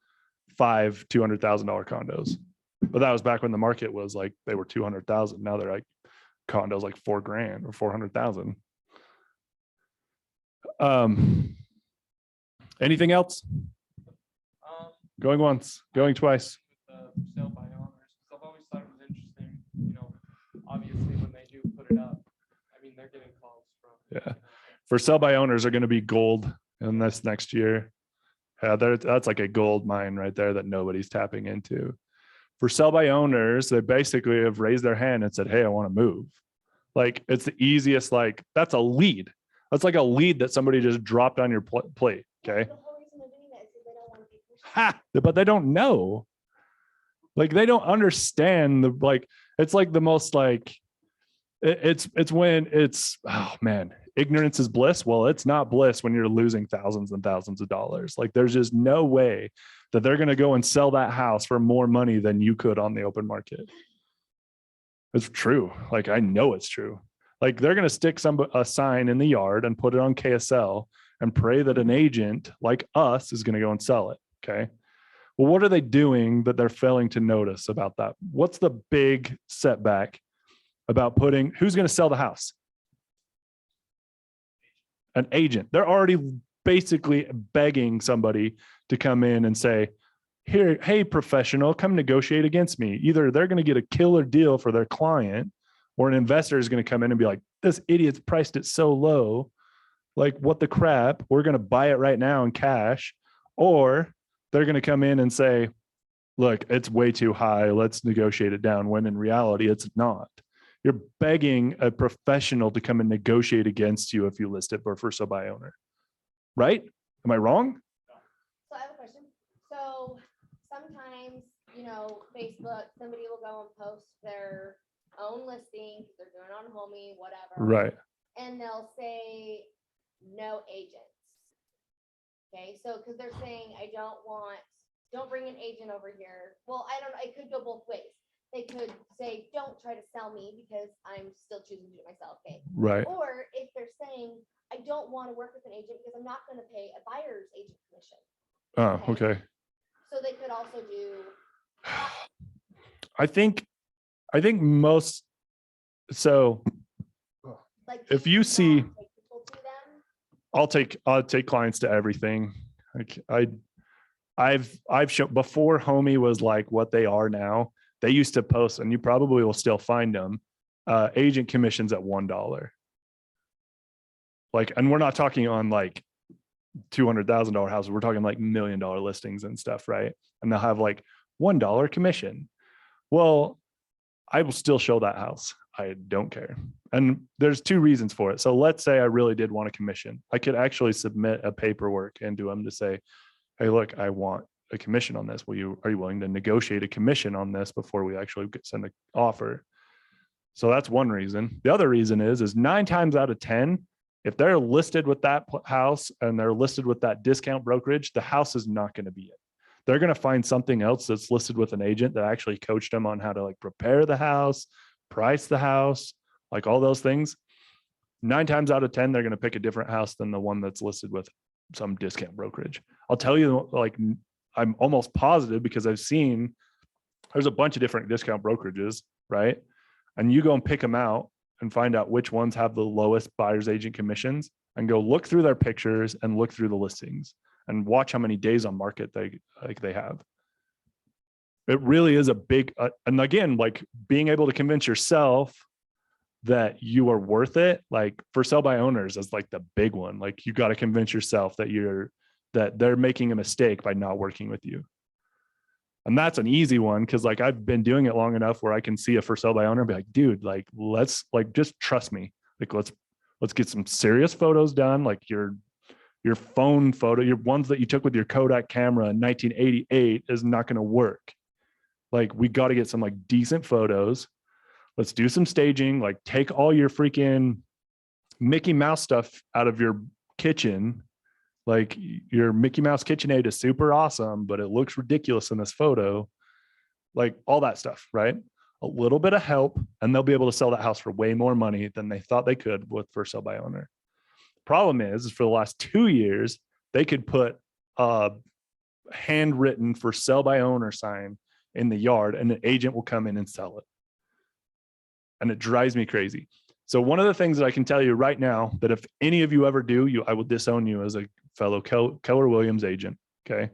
5 $200,000 condos. But that was back when the market was like, they were 200,000. Now they're like condos like $4,000 or 400,000. Anything else? Going once, going twice. With the sale by owners, I've always thought it was interesting, you know, obviously when they do put it up, I mean, they're getting calls from. Yeah. For sell by owners are going to be gold in this next year. Yeah, that's like a gold mine right there that nobody's tapping into. For sell by owners, they basically have raised their hand and said, hey, I want to move. Like it's the easiest, like that's a lead. That's like a lead that somebody just dropped on your plate. Okay. The whole reason they're doing that is because they don't want to be pushed. Ha! But they don't know. Like they don't understand the like. It's like the most like. It's when it's, oh man, ignorance is bliss. Well, it's not bliss when you're losing thousands and thousands of dollars. Like there's just no way that they're going to go and sell that house for more money than you could on the open market. It's true. Like I know it's true. Like they're going to stick a sign in the yard and put it on KSL and pray that an agent like us is going to go and sell it. Okay. Well, what are they doing that they're failing to notice about that? What's the big setback about who's going to sell the house? An agent. They're already basically begging somebody to come in and say, here, hey, professional, come negotiate against me. Either they're going to get a killer deal for their client, or an investor is going to come in and be like, this idiot's priced it so low. Like, what the crap? We're going to buy it right now in cash. Or they're going to come in and say, look, it's way too high. Let's negotiate it down. When in reality, it's not. You're begging a professional to come and negotiate against you if you list it for sale by owner. Right? Am I wrong? So I have a question. So sometimes, you know, Facebook, somebody will go and post their own listing, they're doing it on Homey, whatever. Right. And they'll say no agents. Okay, so because they're saying don't bring an agent over here. Well, I don't know, it could go both ways. They could say, don't try to sell me because I'm still choosing to do it myself. Okay. Right. Or if they're saying, I don't want to work with an agent because I'm not going to pay a buyer's agent commission. Oh, okay. So they could also do, I think most, so like. If do you not see- take people to them? I'll take clients to everything. Like I've shown before Homey was like what they are now. They used to post, and you probably will still find them, agent commissions at $1. Like, and we're not talking on like $200,000 houses. We're talking like $1 million listings and stuff, right? And they'll have like $1 commission. Well, I will still show that house. I don't care. And there's two reasons for it. So let's say I really did want a commission. I could actually submit a paperwork into them to say, hey, look, I want a commission on this. Are you willing to negotiate a commission on this before we actually send an offer? So that's one reason. The other reason is 9 times out of 10, if they're listed with that house and they're listed with that discount brokerage, the house is not going to be it. They're going to find something else that's listed with an agent that actually coached them on how to like prepare the house, price the house, like all those things. 9 times out of 10, they're going to pick a different house than the one that's listed with some discount brokerage. I'll tell you, like, I'm almost positive because I've seen there's a bunch of different discount brokerages, right? And you go and pick them out and find out which ones have the lowest buyer's agent commissions and go look through their pictures and look through the listings and watch how many days on market they have. It really is a big, and again, like being able to convince yourself that you are worth it, like for sell by owners is like the big one. Like you got to convince yourself that they're making a mistake by not working with you. And that's an easy one because like I've been doing it long enough where I can see a for sale by owner and be like, dude, like let's like just trust me. Like let's get some serious photos done. Like your phone photo, your ones that you took with your Kodak camera in 1988 is not going to work. Like we got to get some like decent photos. Let's do some staging, like take all your freaking Mickey Mouse stuff out of your kitchen. Like your Mickey Mouse KitchenAid is super awesome, but it looks ridiculous in this photo. Like all that stuff, right? A little bit of help and they'll be able to sell that house for way more money than they thought they could with for sale by owner. Problem is for the last 2 years, they could put a handwritten for sale by owner sign in the yard and an agent will come in and sell it. And it drives me crazy. So one of the things that I can tell you right now that if any of you ever do, I will disown you as a fellow Keller Williams agent. Okay.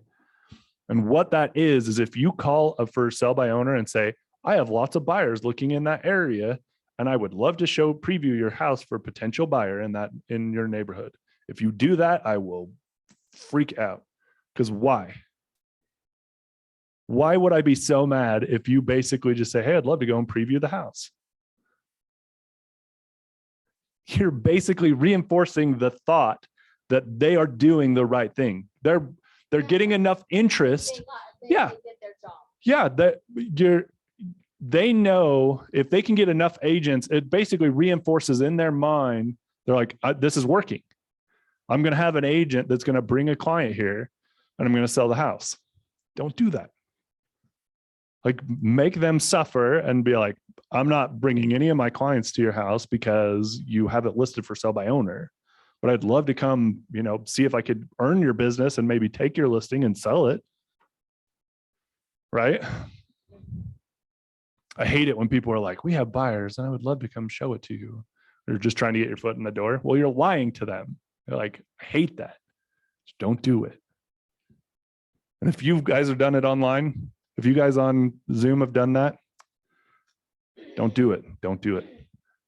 And what that is if you call a for sale by owner and say, I have lots of buyers looking in that area and I would love to preview your house for a potential buyer in your neighborhood. If you do that, I will freak out. Because why? Why would I be so mad if you basically just say, hey, I'd love to go and preview the house? You're basically reinforcing the thought that they are doing the right thing. They're getting enough interest. Yeah. They did their job. Yeah, they know if they can get enough agents, it basically reinforces in their mind. They're like, this is working. I'm going to have an agent that's going to bring a client here and I'm going to sell the house. Don't do that. Like make them suffer and be like, I'm not bringing any of my clients to your house because you have it listed for sale by owner, but I'd love to come, see if I could earn your business and maybe take your listing and sell it. Right? I hate it when people are like, we have buyers and I would love to come show it to you. They're just trying to get your foot in the door. Well, you're lying to them. They're like, I hate that. Just don't do it. And if you guys have done it online, if you guys on Zoom have done that, don't do it. Don't do it.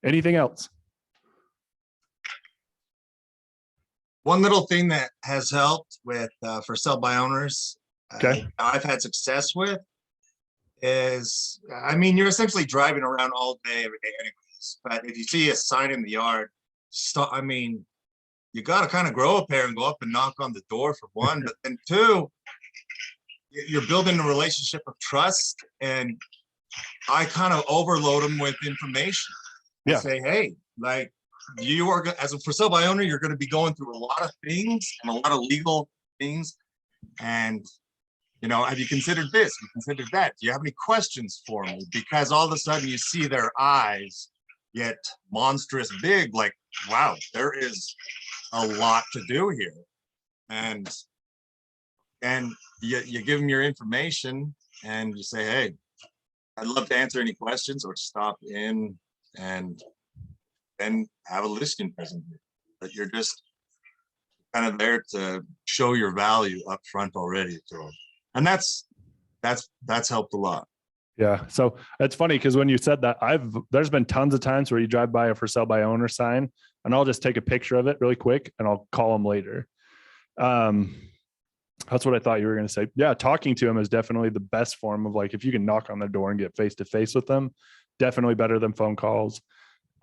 Anything else? One little thing that has helped with for sell by owners, Okay. I've had success with is, I mean, you're essentially driving around all day, every day anyways. But if you see a sign in the yard, you got to kind of grow a pair and go up and knock on the door for one. But then two, you're building a relationship of trust. And I kind of overload them with information. Yeah. Say, hey, like you are, as a for sale by owner, you're going to be going through a lot of things and a lot of legal things. And, have you considered this? Have you considered that? Do you have any questions for me? Because all of a sudden you see their eyes get monstrous big, like, wow, there is a lot to do here. And And you give them your information and you say, hey, I'd love to answer any questions, or stop in and then have a listing presentation. But you're just kind of there to show your value up front already to them. And that's helped a lot. Yeah. So it's funny because when you said that, there's been tons of times where you drive by a for sale by owner sign and I'll just take a picture of it really quick and I'll call them later. That's what I thought you were going to say. Yeah. Talking to them is definitely the best form of, like, if you can knock on their door and get face to face with them, definitely better than phone calls.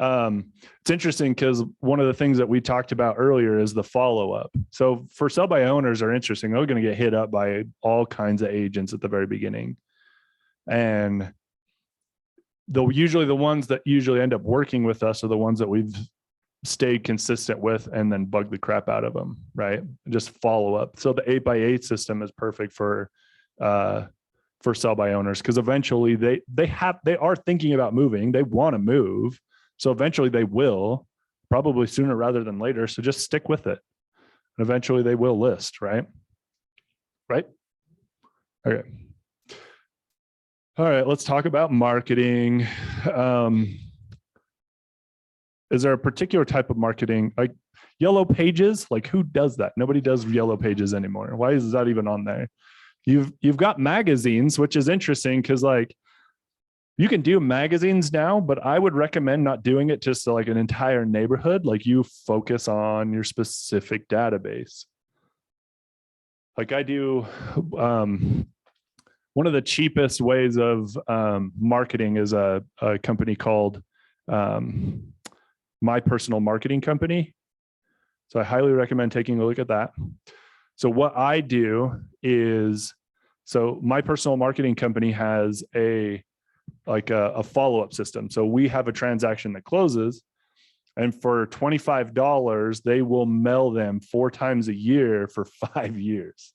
It's interesting because one of the things that we talked about earlier is the follow-up. So for sell by owners are interesting. They're going to get hit up by all kinds of agents at the very beginning. And usually the ones that usually end up working with us are the ones that we've stayed consistent with and then bug the crap out of them, right? Just follow up. So the 8x8 system is perfect for sell by owners, because eventually they are thinking about moving. They want to move. So eventually they will, probably sooner rather than later. So just stick with it. And eventually they will list, right? Right? Okay. All right, let's talk about marketing. Is there a particular type of marketing, like yellow pages? Like, who does that? Nobody does yellow pages anymore. Why is that even on there? You've got magazines, which is interesting because, like, you can do magazines now, but I would recommend not doing it just to like an entire neighborhood. Like, you focus on your specific database. Like I do, one of the cheapest ways of marketing is a company called My Personal Marketing Company. So I highly recommend taking a look at that. So what I do is, so My Personal Marketing Company has a follow-up system. So we have a transaction that closes, and for $25, they will mail them 4 times a year for 5 years.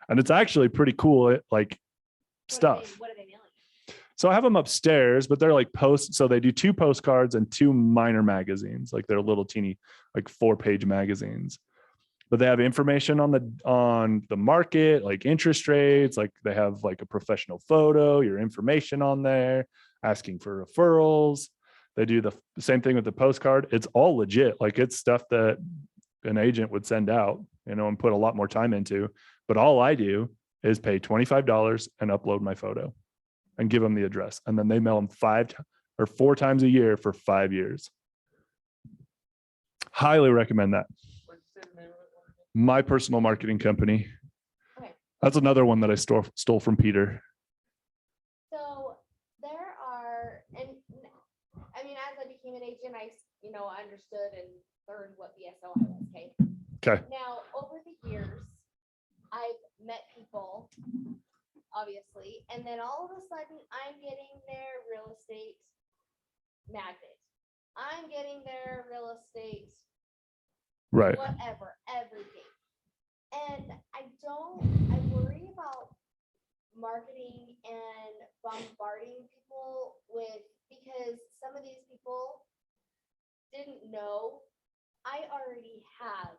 And it's actually pretty cool, like, stuff. What are they mailing? So I have them upstairs, but they're like posts. So they do 2 postcards and 2 minor magazines, like they're little teeny, like 4-page magazines. But they have information on the market, like interest rates, like they have like a professional photo, your information on there, asking for referrals. They do the same thing with the postcard. It's all legit. Like, it's stuff that an agent would send out, and put a lot more time into. But all I do is pay $25 and upload my photo and give them the address. And then they mail them 4 times a year for 5 years. Highly recommend that. My Personal Marketing Company. Okay. That's another one that I stole from Peter. So there are, and I mean, as I became an agent, I understood and learned what BSOI was. Okay. Now, over the years, I've met people, obviously, and then all of a sudden I'm getting their real estate magnet. I'm getting their real estate, Right. whatever, everything. And I worry about marketing and bombarding people because some of these people didn't know. I already have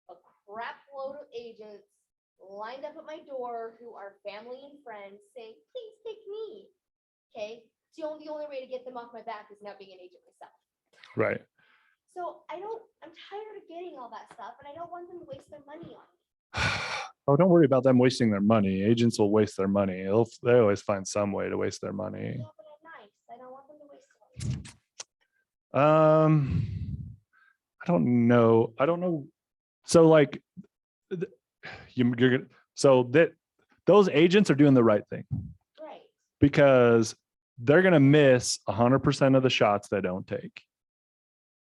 a crap load of agents lined up at my door who are family and friends saying, please take me. Okay. So the only way to get them off my back is now being an agent myself. Right. So I'm tired of getting all that stuff, and I don't want them to waste their money on me. Oh, don't worry about them wasting their money. Agents will waste their money. They always find some way to waste their money. Yeah, but I'm nice. I don't want them to waste money. I don't know. So like, those agents are doing the right thing, Right. because they're going to miss 100% of the shots they don't take.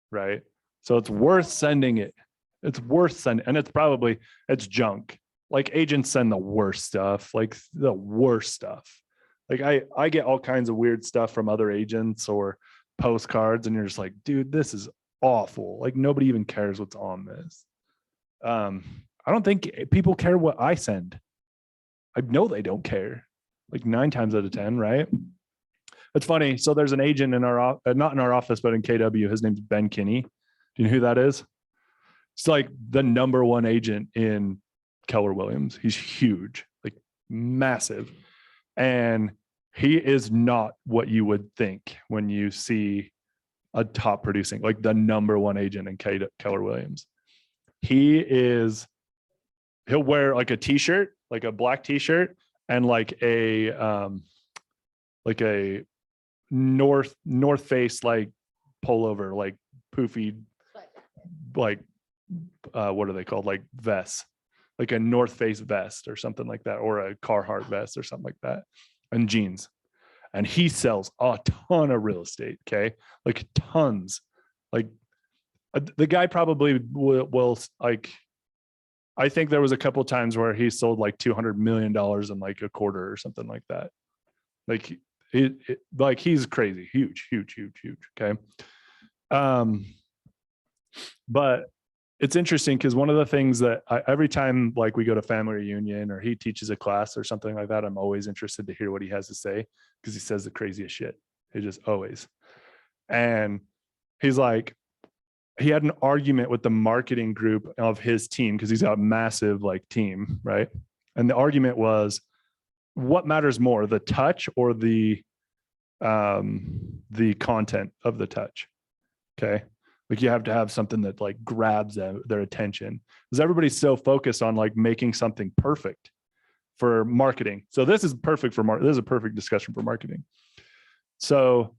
Right. So it's worth sending it. It's worth sending. And it's junk. Like, agents send the worst stuff, like the worst stuff. Like I get all kinds of weird stuff from other agents or postcards, and you're just like, dude, this is awful. Like, nobody even cares what's on this. I don't think people care what I send. I know they don't care. Like 9 times out of 10, right? It's funny. So there's an agent in not in our office, but in KW. His name's Ben Kinney. Do you know who that is? It's like the number one agent in Keller Williams. He's huge, like massive. And he is not what you would think when you see a top producing, like the number one agent in Keller Williams. He'll wear like a t-shirt, like a black t-shirt, and like a North Face like pullover, like poofy, like what are they called, like vests, like a North Face vest or something like that, or a Carhartt vest or something like that, and jeans. And he sells a ton of real estate. Okay, like tons. Like the guy probably will like, I think there was a couple of times where he sold like $200 million in like a quarter or something like that. Like like he's crazy, huge. Okay. But it's interesting because one of the things that every time like we go to family reunion or he teaches a class or something like that, I'm always interested to hear what he has to say because he says the craziest shit. He just always. And he's like, he had an argument with the marketing group of his team because he's got a massive like team, right? And the argument was, what matters more, the touch or the content of the touch? Okay. Like you have to have something that like grabs their attention because everybody's so focused on like making something perfect for marketing. So this is perfect for this is a perfect discussion for marketing. So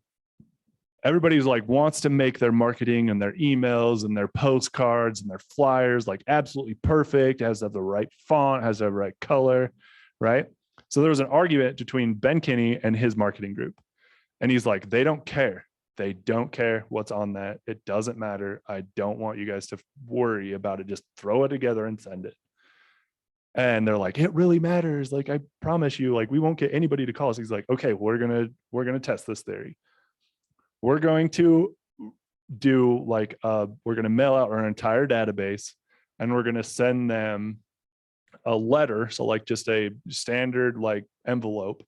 everybody's like wants to make their marketing and their emails and their postcards and their flyers like absolutely perfect, has to have the right font, has to have the right color, right? So there was an argument between Ben Kinney and his marketing group. And he's like, they don't care. They don't care what's on that. It doesn't matter. I don't want you guys to worry about it. Just throw it together and send it. And they're like, it really matters. Like, I promise you, like, we won't get anybody to call us. He's like, okay, we're going to test this theory. We're going to do like, we're going to mail out our entire database and we're going to send them a letter. So like just a standard like envelope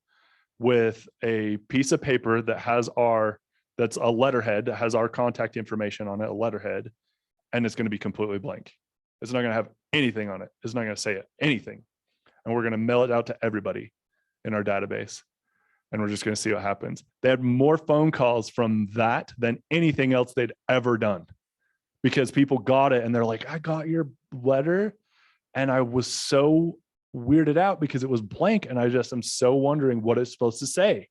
with a piece of paper that has that's a letterhead that has our contact information on it, a letterhead, and it's going to be completely blank. It's not going to have anything on it. It's not going to say anything. And we're going to mail it out to everybody in our database. And we're just going to see what happens. They had more phone calls from that than anything else they'd ever done because people got it and they're like, I got your letter. And I was so weirded out because it was blank. And I'm so wondering what it's supposed to say.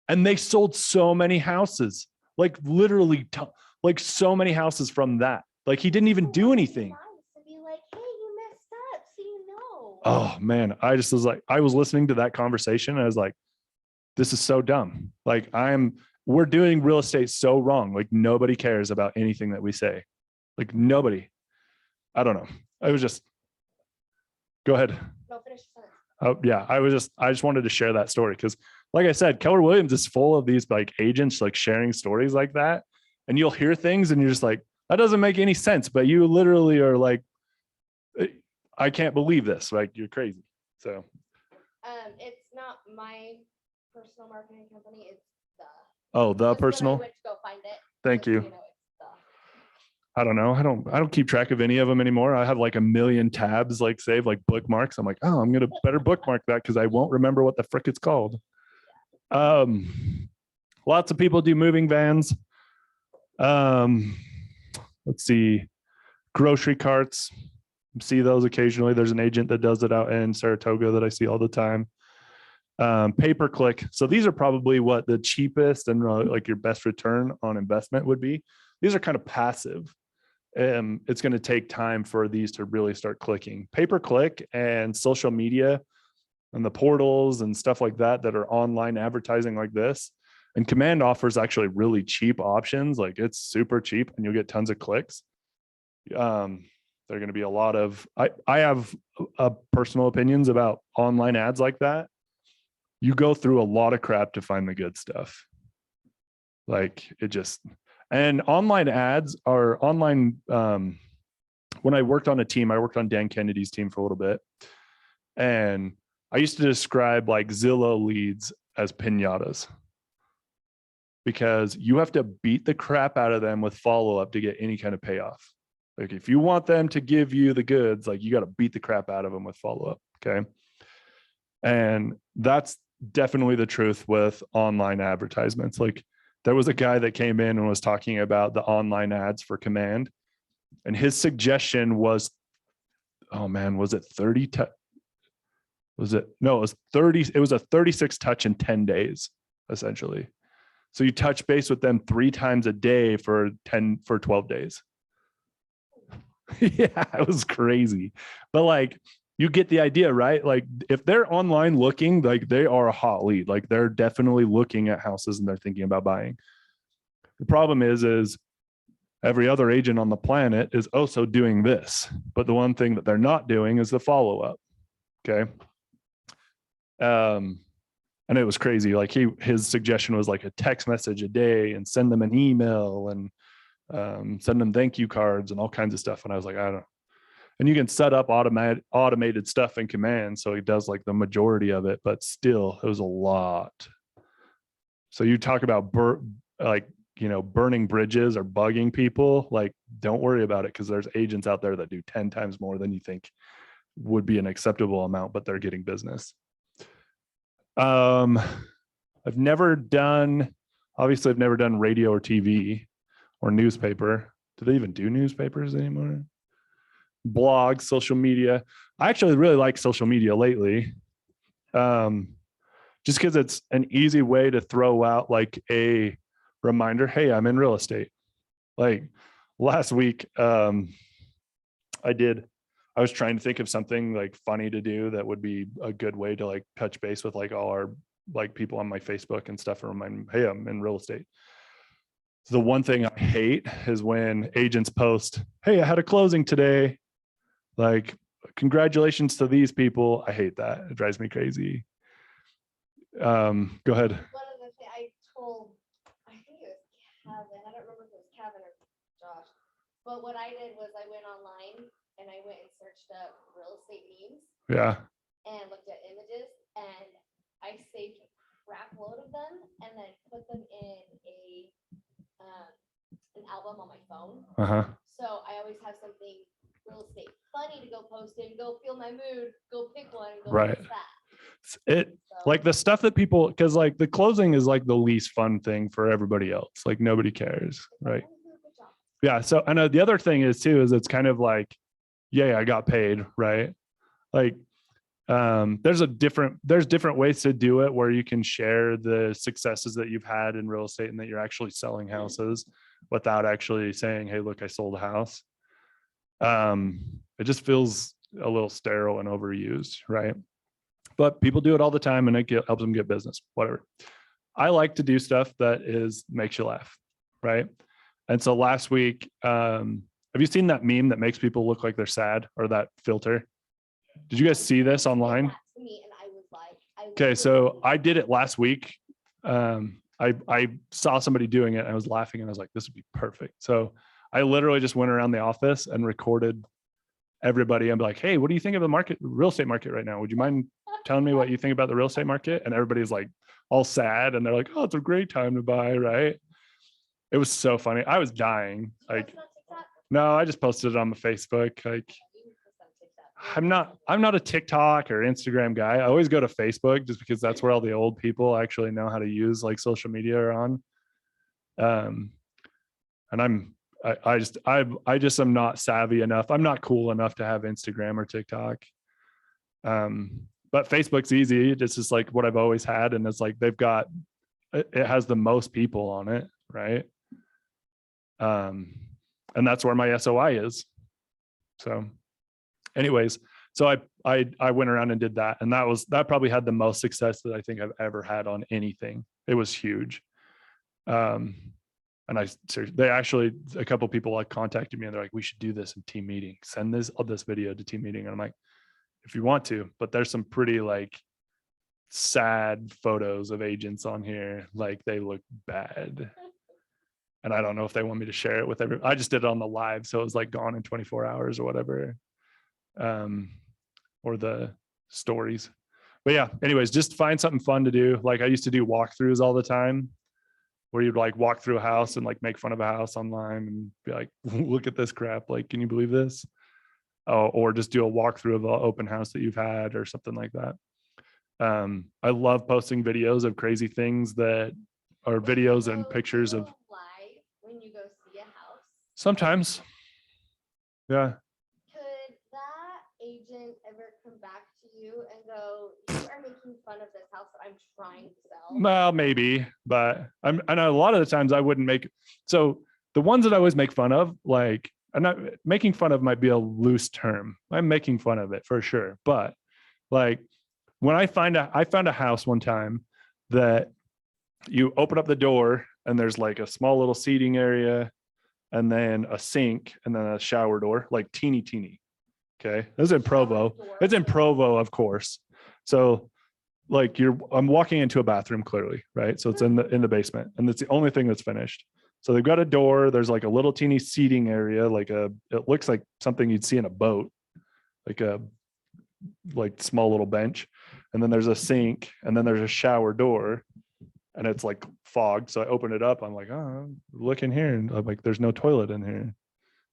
And they sold so many houses, like literally like so many houses from that. Like he didn't even do anything. To be like, hey, you messed up, so you know. Oh man, I just was like, I was listening to that conversation and I was like, this is so dumb. Like we're doing real estate so wrong. Like nobody cares about anything that we say. Like nobody. I don't know. I was just, go ahead. No, finish the sentence. Oh yeah, I just wanted to share that story because like I said, Keller Williams is full of these like agents like sharing stories like that. And you'll hear things and you're just like, that doesn't make any sense. But you literally are like, I can't believe this. Like you're crazy. So It's not my personal marketing company, it's the. the Just when I personal. went to go find it. Thank just so you. know, it's the. I don't know. I don't keep track of any of them anymore. I have like a million tabs like saved, like bookmarks. I'm like, oh, I'm gonna better bookmark that because I won't remember what the frick it's called. Lots of people do moving vans. Let's see, grocery carts. See those occasionally. There's an agent that does it out in Saratoga that I see all the time. Pay-per-click. So these are probably what the cheapest and like your best return on investment would be. These are kind of passive. It's going to take time for these to really start clicking. Pay-per-click and social media and the portals and stuff like that are online advertising like this. And Command offers actually really cheap options. Like it's super cheap and you'll get tons of clicks. There are going to be a lot of, I have personal opinions about online ads like that. You go through a lot of crap to find the good stuff. Like it just, and online ads are online. When I worked on a team, I worked on Dan Kennedy's team for a little bit. And I used to describe like Zillow leads as piñatas because you have to beat the crap out of them with follow-up to get any kind of payoff. Like if you want them to give you the goods, like you got to beat the crap out of them with follow-up. Okay. And that's definitely the truth with online advertisements. Like there was a guy that came in and was talking about the online ads for Command. And his suggestion was, oh man, was it 30? Was it? No, it was 30. It was a 36 touch in 10 days, essentially. So you touch base with them 3 times a day for 12 days. Yeah, it was crazy. But like, you get the idea, right? Like if they're online looking, like they are a hot lead. Like they're definitely looking at houses and they're thinking about buying. The problem is every other agent on the planet is also doing this. But the one thing that they're not doing is the follow-up. Okay. And it was crazy. Like his suggestion was like a text message a day and send them an email and send them thank you cards and all kinds of stuff. And I was like, I don't know. And you can set up automated stuff in Command. So he does like the majority of it, but still it was a lot. So you talk about burning bridges or bugging people, like don't worry about it. Cause there's agents out there that do 10 times more than you think would be an acceptable amount, but they're getting business. I've never done radio or TV or newspaper. Do they even do newspapers anymore? Blogs, social media. I actually really like social media lately. Just because it's an easy way to throw out like a reminder, hey, I'm in real estate. Like last week, I was trying to think of something like funny to do that would be a good way to like touch base with like all our like people on my Facebook and stuff and remind them, hey, I'm in real estate. The one thing I hate is when agents post, hey, I had a closing today. Like, congratulations to these people. I hate that. It drives me crazy. Go ahead. One of the things I told, I think it was Kevin, I don't remember if it was Kevin or Josh, but what I did was I went online and I went and searched up real estate memes Yeah. and looked at images and I saved a crap load of them and then put them in an album on my phone. Uh-huh. So I always have something real estate funny to go post in, go feel my mood, go pick one and go Right. post that. It like the stuff that people, because like the closing is like the least fun thing for everybody else. Like nobody cares, right? Yeah. So I know the other thing is too, is it's kind of like, yay, I got paid, right? Like there's different ways to do it where you can share the successes that you've had in real estate and that you're actually selling houses without actually saying, hey, look, I sold a house. It just feels a little sterile and overused, right? But people do it all the time and it helps them get business, whatever. I like to do stuff that makes you laugh, right? And so last week, have you seen that meme that makes people look like they're sad, or that filter? Did you guys see this online? To me, and I was like, Okay, so I did it last week. I saw somebody doing it and I was laughing and I was like, this would be perfect. So I literally just went around the office and recorded everybody and be like, hey, what do you think of the real estate market right now? Would you mind telling me what you think about the real estate market? And everybody's like all sad and they're like, oh, it's a great time to buy, right? It was so funny. I was dying. Like, no, I just posted it on my Facebook. Like, I'm not a TikTok or Instagram guy. I always go to Facebook just because that's where all the old people actually know how to use like social media are on. And I just am not savvy enough. I'm not cool enough to have Instagram or TikTok. But Facebook's easy. It's just like what I've always had. And it's like, it has the most people on it. Right. And that's where my SOI is. So anyways, so I went around and did that. And that probably had the most success that I think I've ever had on anything. It was huge. And they actually, a couple people like contacted me and they're like, we should do this in team meeting. Send this video to team meeting. And I'm like, if you want to, but there's some pretty like sad photos of agents on here. Like they look bad. And I don't know if they want me to share it with everyone. I just did it on the live. So it was like gone in 24 hours or whatever. Or the stories. But yeah, anyways, just find something fun to do. Like I used to do walkthroughs all the time where you'd like walk through a house and like make fun of a house online and be like, look at this crap. Like, can you believe this? Oh, or just do a walkthrough of an open house that you've had or something like that. I love posting videos of crazy things that are videos and So pictures you of go live when you go see a house. sometimes. Yeah. Could that agent ever come back to you and go, you are making fun of this house that I'm trying to sell? Well, maybe, but I know a lot of the times I wouldn't make. So the ones that I always make fun of, like, I'm not making fun of might be a loose term. I'm making fun of it for sure. But like when I found a house one time that you open up the door and there's like a small little seating area and then a sink and then a shower door, like teeny. Okay. This is in Provo. It's in Provo, of course. So like I'm walking into a bathroom clearly, right? So it's in the basement and it's the only thing that's finished. So they've got a door, there's like a little teeny seating area, it looks like something you'd see in a boat, like a small little bench. And then there's a sink and then there's a shower door and it's like fogged. So I open it up. I'm like, oh, look in here. And I'm like, there's no toilet in here.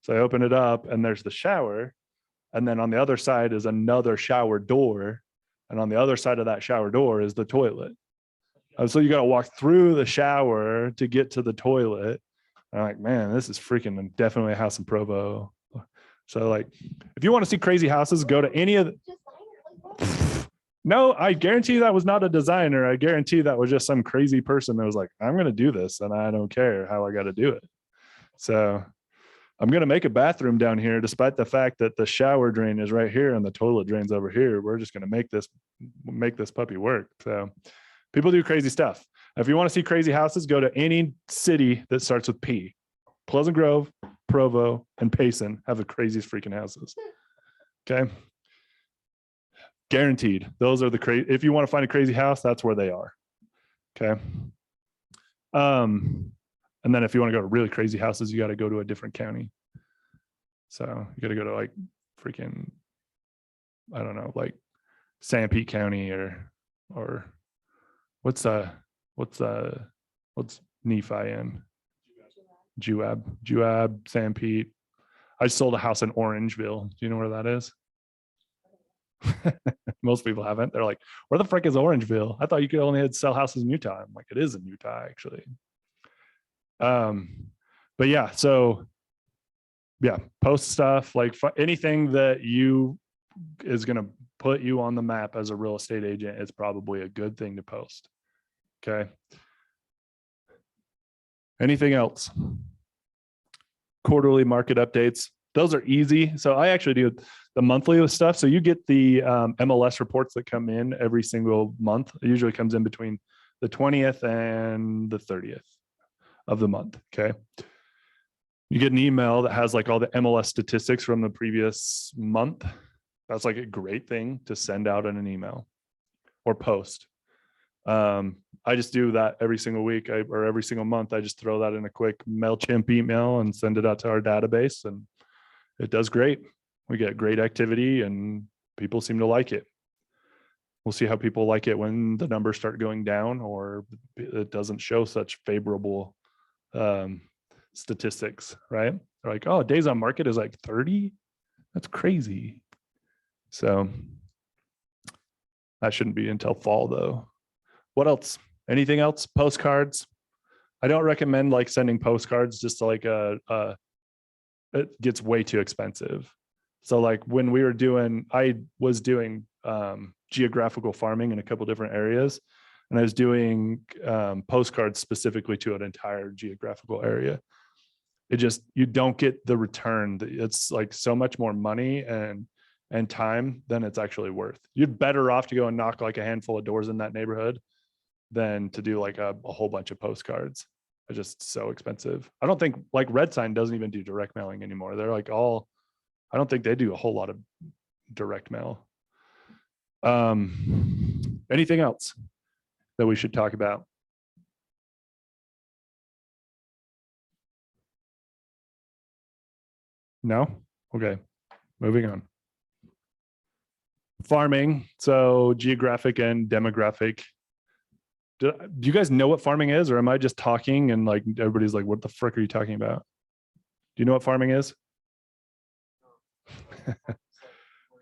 So I open it up and there's the shower. And then on the other side is another shower door. And on the other side of that shower door is the toilet. So you got to walk through the shower to get to the toilet. And I'm like, man, this is freaking definitely a house in Provo. So like, if you want to see crazy houses, go to any of the, no, I guarantee that was not a designer. I guarantee that was just some crazy person that was like, I'm going to do this and I don't care how I got to do it. So I'm going to make a bathroom down here, despite the fact that the shower drain is right here and the toilet drain's over here. We're just going to make this puppy work. So people do crazy stuff. If you want to see crazy houses, go to any city that starts with P. Pleasant Grove, Provo, and Payson have the craziest freaking houses. Okay. Guaranteed. Those are the crazy. If you want to find a crazy house, that's where they are. Okay. And then if you want to go to really crazy houses, you got to go to a different county. So you got to go to like freaking, I don't know, like Sanpete County or what's Nephi in? Juab, Sanpete. I sold a house in Orangeville. Do you know where that is? Most people haven't. They're like, where the frick is Orangeville? I thought you could only sell houses in Utah. I'm like, it is in Utah, actually. But yeah, so yeah, post stuff, like anything that is going to put you on the map as a real estate agent is probably a good thing to post. Okay. Anything else? Quarterly market updates. Those are easy. So I actually do the monthly stuff. So you get the MLS reports that come in every single month. It usually comes in between the 20th and the 30th of the month. Okay. You get an email that has like all the MLS statistics from the previous month. That's like a great thing to send out in an email or post. I just do that every single week or every single month. I just throw that in a quick MailChimp email and send it out to our database, and it does great. We get great activity and people seem to like it. We'll see how people like it when the numbers start going down or it doesn't show such favorable statistics, right? They're like, oh, days on market is like 30. That's crazy. So that shouldn't be until fall though. What else? Anything else? Postcards. I don't recommend like sending postcards just to like it gets way too expensive. So like when I was doing geographical farming in a couple different areas, and I was doing postcards specifically to an entire geographical area. You don't get the return. It's like so much more money and time than it's actually worth. You're better off to go and knock like a handful of doors in that neighborhood than to do like a whole bunch of postcards. It's just so expensive. I don't think like Red Sign doesn't even do direct mailing anymore. They're like I don't think they do a whole lot of direct mail. Anything else that we should talk about? No? Okay, moving on. Farming, so geographic and demographic. Do you guys know what farming is, or am I just talking and like everybody's like, what the frick are you talking about? Do you know what farming is?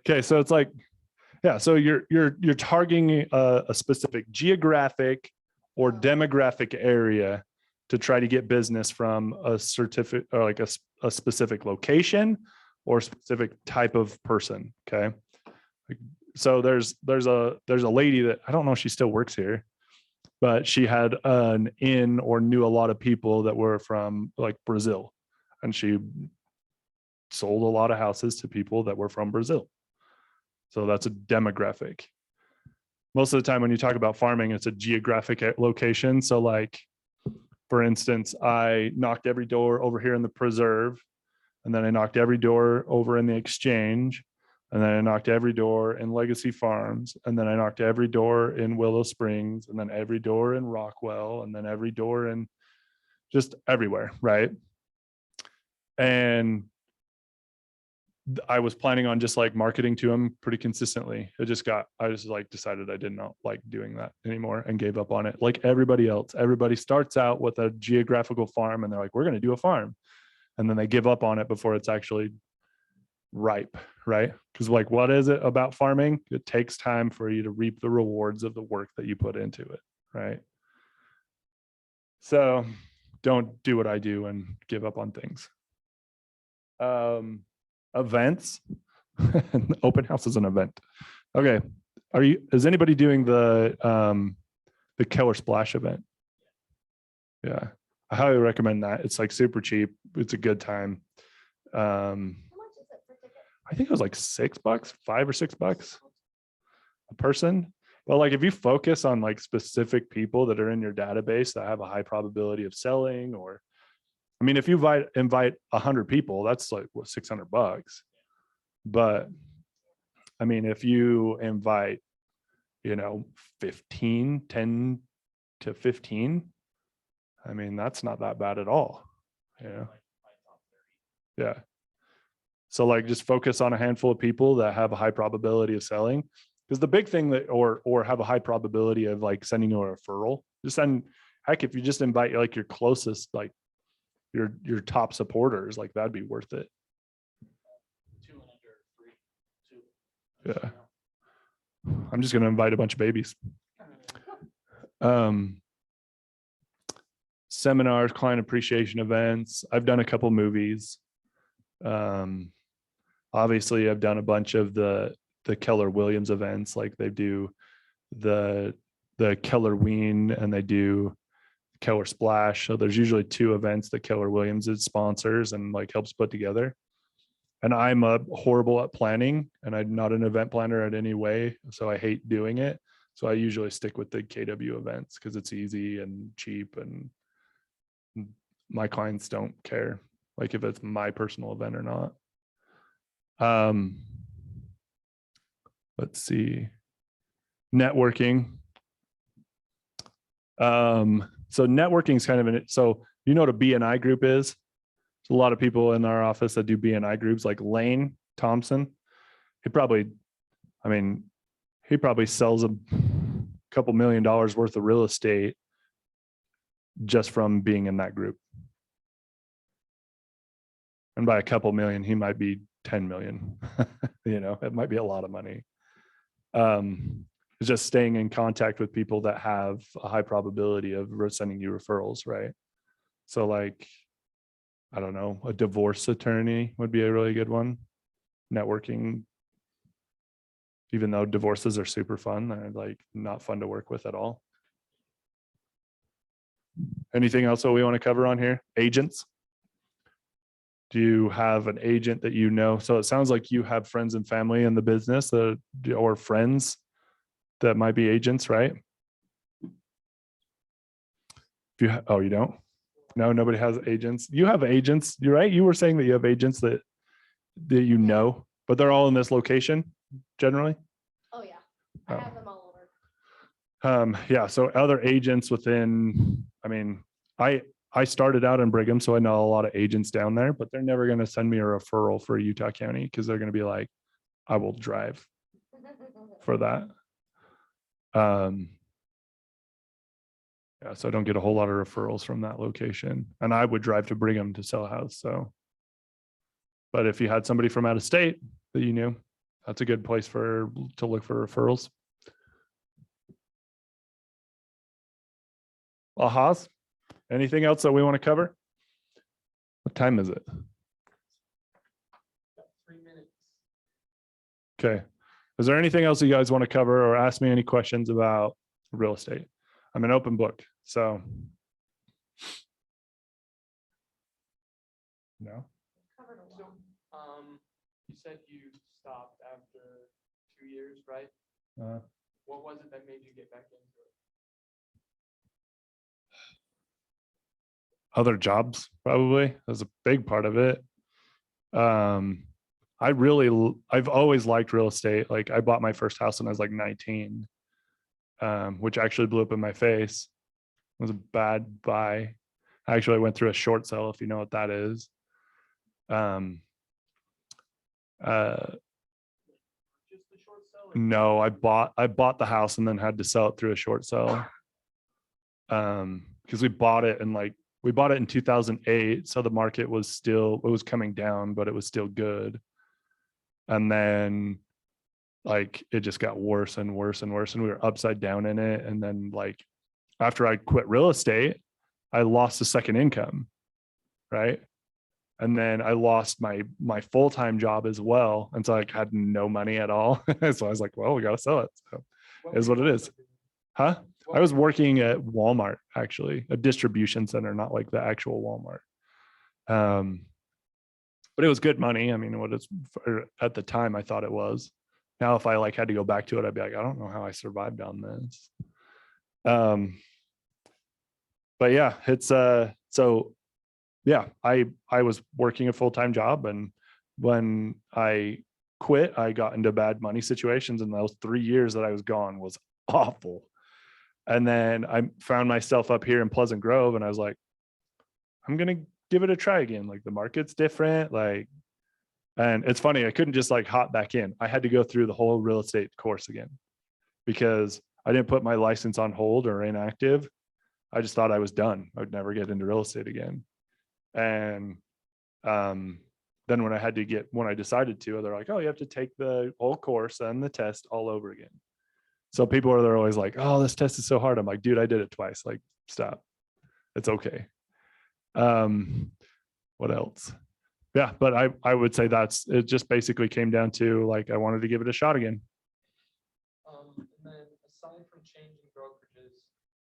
Okay, so it's like, yeah, so you're targeting a specific geographic or demographic area to try to get business from a certificate or like a specific location or specific type of person. Okay. So there's a lady that I don't know if she still works here, but she had an inn or knew a lot of people that were from like Brazil, and she sold a lot of houses to people that were from Brazil. So that's a demographic. Most of the time when you talk about farming, it's a geographic location. So like, for instance, I knocked every door over here in the preserve, and then I knocked every door over in the exchange, and then I knocked every door in Legacy Farms, and then I knocked every door in Willow Springs, and then every door in Rockwell, and then every door in just everywhere, right? And I was planning on just like marketing to them pretty consistently. I just like decided I did not like doing that anymore and gave up on it. Like everybody else, everybody starts out with a geographical farm and they're like, we're going to do a farm. And then they give up on it before it's actually ripe, right? Because like, what is it about farming? It takes time for you to reap the rewards of the work that you put into it, right? So don't do what I do and give up on things. Events. Open house is an event. Okay. Is anybody doing the Keller Splash event? Yeah. I highly recommend that. It's like super cheap. It's a good time. How much is it for tickets? I think it was like $6, $5 or $6 a person. But like if you focus on like specific people that are in your database that have a high probability of selling, or I mean, if you invite 100 people, that's like what, $600. But I mean, if you invite, 10 to 15, I mean, that's not that bad at all. Yeah. So like just focus on a handful of people that have a high probability of selling. Because the big thing that, or have a high probability of like sending you a referral, just send, heck, if you just invite like your closest, like your top supporters, like that'd be worth it. 2 and under 3, 2. Yeah. I'm just going to invite a bunch of babies. Seminars, client appreciation events. I've done a couple movies. Obviously I've done a bunch of the Keller Williams events. Like they do the Keller Ween and they do Keller Splash. So there's usually 2 events that Keller Williams is sponsors and like helps put together. And I'm horrible at planning, and I'm not an event planner in any way. So I hate doing it. So I usually stick with the KW events because it's easy and cheap, and my clients don't care like if it's my personal event or not. Let's see. Networking. So networking is kind of so you know what a BNI group is? There's a lot of people in our office that do BNI groups, like Lane Thompson. He probably sells a couple $1 million worth of real estate just from being in that group. And by a couple million, he might be 10 million. It might be a lot of money. It's just staying in contact with people that have a high probability of sending you referrals, right? So like, I don't know, a divorce attorney would be a really good one. Networking, even though divorces are super fun, they're like not fun to work with at all. Anything else that we want to cover on here? Agents. Do you have an agent that you know? So it sounds like you have friends and family in the business or friends that might be agents, right? You don't? No, nobody has agents. You have agents. You're right. You were saying that you have agents that you know, but they're all in this location generally. Oh yeah, I Oh. have them all over. Yeah. So other agents within, I started out in Brigham, so I know a lot of agents down there, but they're never going to send me a referral for Utah County because they're going to be like, I will drive for that. Yeah, so I don't get a whole lot of referrals from that location. And I would drive to Brigham to sell a house. So, but if you had somebody from out of state that you knew, that's a good place to look for referrals. Ahas, anything else that we want to cover? What time is it? 3 minutes. Okay. Is there anything else you guys want to cover or ask me any questions about real estate? I'm an open book. So. No. So, you said you stopped after 2 years, right? What was it that made you get back into it? Other jobs, probably. That's a big part of it. I've always liked real estate. Like I bought my first house when I was like 19, which actually blew up in my face. It was a bad buy. Actually, I went through a short sale, if you know what that is. Just the short seller? No, I bought the house and then had to sell it through a short sale. Because we bought it in 2008. So the market was it was coming down, but it was still good. And then like it just got worse and worse and worse. And we were upside down in it. And then like after I quit real estate, I lost a second income. Right. And then I lost my full-time job as well. And so I had no money at all. So I was like, well, we got to sell it. So it is what it is. Huh? I was working at Walmart, actually, a distribution center, not like the actual Walmart. But it was good money. I mean, at the time I thought it was. Now, if I like had to go back to it, I'd be like, I don't know how I survived on this. But yeah, it's so yeah, I was working a full-time job, and when I quit, I got into bad money situations, and those 3 years that I was gone was awful. And then I found myself up here in Pleasant Grove, and I was like, I'm gonna give it a try again. Like the market's different, like, and it's funny, I couldn't just like hop back in. I had to go through the whole real estate course again because I didn't put my license on hold or inactive. I just thought I was done. I would never get into real estate again. And then when I decided to, they're like, oh, you have to take the whole course and the test all over again. So people they're always like, oh, this test is so hard. I'm like, dude, I did it twice. Like, stop. It's okay. What else? Yeah, but I would say it just basically came down to like, I wanted to give it a shot again. And then aside from changing brokerages,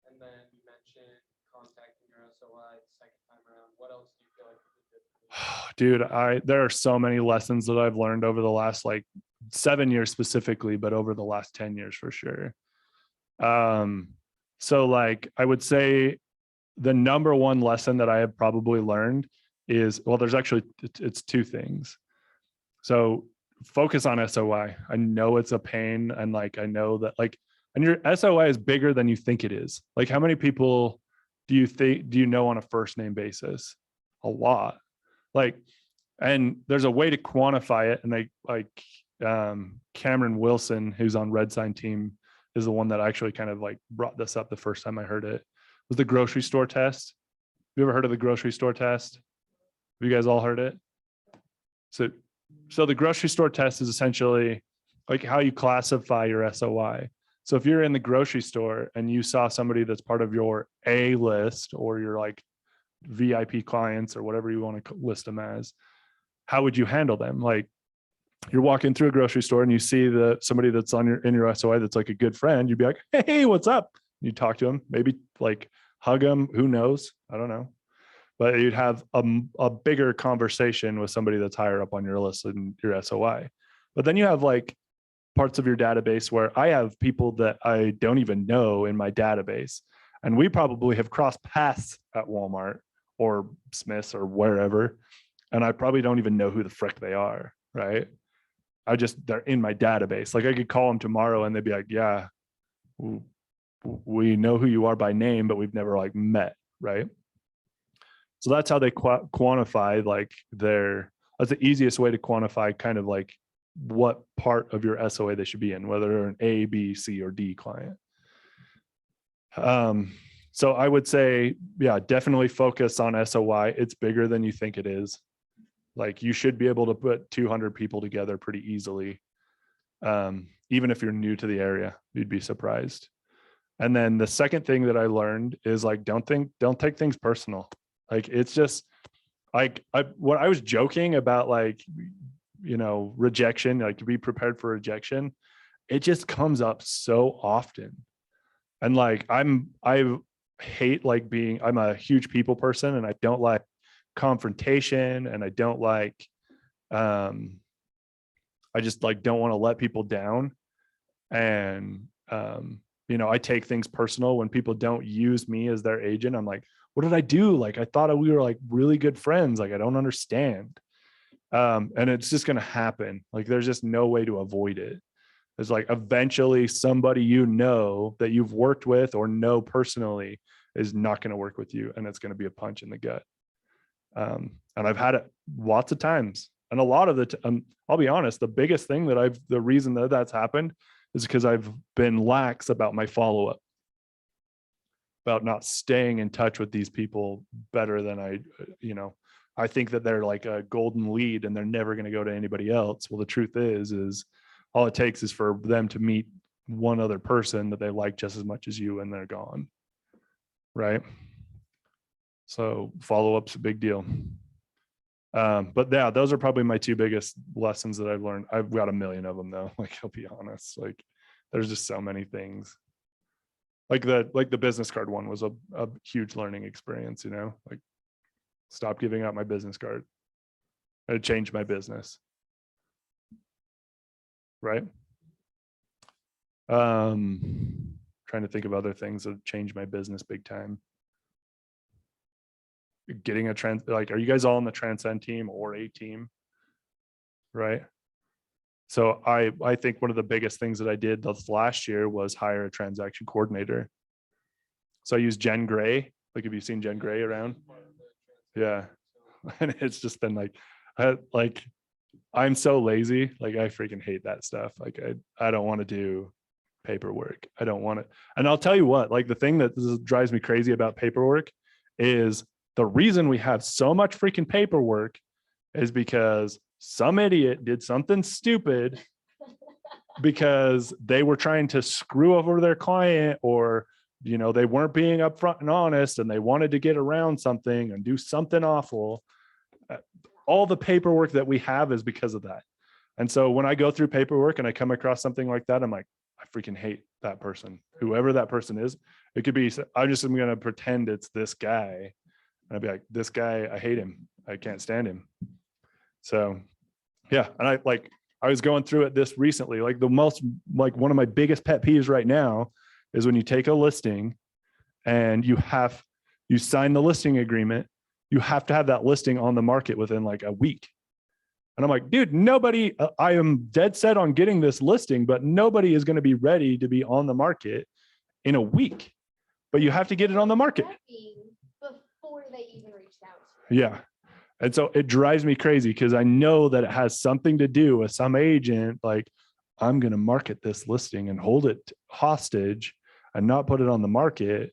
and then you mentioned contacting your SOI the second time around, what else do you feel like you did differently? Dude, there are so many lessons that I've learned over the last like 7 years specifically, but over the last 10 years for sure. So like I would say the number one lesson that I have probably learned is, well, it's two things. So focus on SOI. I know it's a pain, and like I know that like, and your SOI is bigger than you think it is. Like how many people do you know on a first name basis? A lot. Like, and there's a way to quantify it. And Cameron Wilson, who's on Red Sign team, is the one that actually kind of like brought this up the first time I heard it. Was the grocery store test. Have you ever heard of the grocery store test? Have you guys all heard it? So the grocery store test is essentially like how you classify your SOI. So if you're in the grocery store and you saw somebody that's part of your A list or your like VIP clients or whatever you want to list them as, how would you handle them? Like you're walking through a grocery store and you see somebody that's in your SOI that's like a good friend, you'd be like, hey, what's up? You talk to them, maybe like hug them. Who knows? I don't know. But you'd have a bigger conversation with somebody that's higher up on your list in your SOI. But then you have like parts of your database where I have people that I don't even know in my database. And we probably have crossed paths at Walmart or Smith's or wherever. And I probably don't even know who the frick they are, right? They're in my database. Like I could call them tomorrow and they'd be like, yeah, we know who you are by name, but we've never like met, right? So that's how they quantify like that's the easiest way to quantify kind of like what part of your SOA they should be in, whether they're an A, B, C, or D client. So I would say, yeah, definitely focus on SOI. It's bigger than you think it is. Like you should be able to put 200 people together pretty easily. Even if you're new to the area, you'd be surprised. And then the second thing that I learned is like, don't take things personal. Like, it's just like, what I was joking about, like, rejection, like to be prepared for rejection. It just comes up so often. And like, I hate like I'm a huge people person, and I don't like confrontation, and I don't like, I just like don't want to let people down. And, I take things personal when people don't use me as their agent. I'm like, what did I do? Like, I thought we were like really good friends. Like, I don't understand. And it's just going to happen. Like, there's just no way to avoid it. It's like eventually somebody that you've worked with or know personally is not going to work with you, and it's going to be a punch in the gut. And I've had it lots of times, and a lot of I'll be honest, the biggest thing the reason that that's happened is because I've been lax about my follow-up, about not staying in touch with these people better than I think that they're like a golden lead and they're never going to go to anybody else. Well, the truth is all it takes is for them to meet one other person that they like just as much as you, and they're gone. Right. So follow-up's a big deal. But yeah, those are probably my two biggest lessons that I've learned. I've got a million of them though. Like, I'll be honest, like there's just so many things. Like the business card one was a huge learning experience, like stop giving out my business card. It changed my business. Right. Trying to think of other things that changed my business big time. Getting are you guys all on the Transcend team or a team? Right. So I think one of the biggest things that I did this last year was hire a transaction coordinator. So I use Jen Gray. Like, have you seen Jen Gray around? Yeah. And it's just been like, I'm so lazy. Like, I freaking hate that stuff. Like, I don't want to do paperwork. I don't want to. And I'll tell you what, like the thing that drives me crazy about paperwork is the reason we have so much freaking paperwork is because some idiot did something stupid because they were trying to screw over their client, or, they weren't being upfront and honest, and they wanted to get around something and do something awful. All the paperwork that we have is because of that. And so when I go through paperwork and I come across something like that, I'm like, I freaking hate that person, whoever that person is. It could be, I just am going to pretend it's this guy. And I'd be like, this guy, I hate him. I can't stand him. So yeah. And I was going through it this recently, like one of my biggest pet peeves right now is when you take a listing and you sign the listing agreement, you have to have that listing on the market within like a week. And I'm like, dude, nobody, I am dead set on getting this listing, but nobody is going to be ready to be on the market in a week, but you have to get it on the market before they even reached out to you. Yeah. And so it drives me crazy because I know that it has something to do with some agent. Like, I'm going to market this listing and hold it hostage and not put it on the market.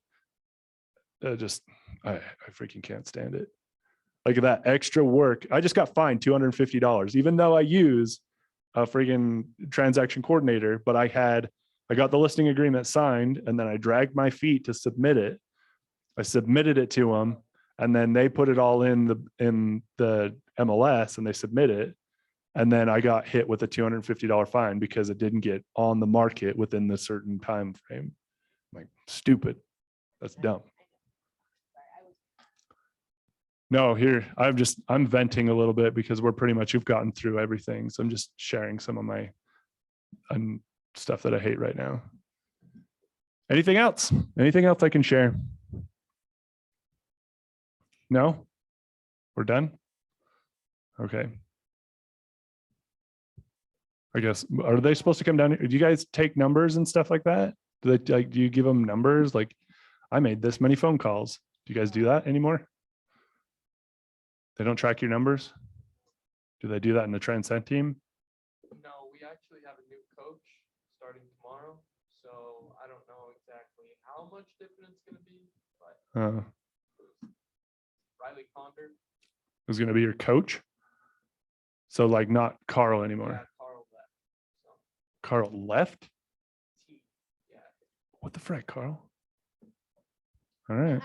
I freaking can't stand it. Like, that extra work. I just got fined $250, even though I use a freaking transaction coordinator, but I got the listing agreement signed, and then I dragged my feet to submit it. I submitted it to them, and then they put it all in the MLS and they submit it. And then I got hit with a $250 fine because it didn't get on the market within the certain time frame. I'm like, stupid. That's dumb. No, here, I'm venting a little bit because you've gotten through everything. So I'm just sharing some of my stuff that I hate right now. Anything else? Anything else I can share? No? We're done? Okay. I guess, are they supposed to come down here? Do you guys take numbers and stuff like that? Do you give them numbers? Like, I made this many phone calls. Do you guys do that anymore? They don't track your numbers? Do they do that in the Transcend team? No, we actually have a new coach starting tomorrow. So I don't know exactly how much different it's going to be. Riley Condor. Who's going to be your coach? So like not Carl anymore. Yeah, Carl left. So, Carl left? yeah. What the frick, Carl? All right.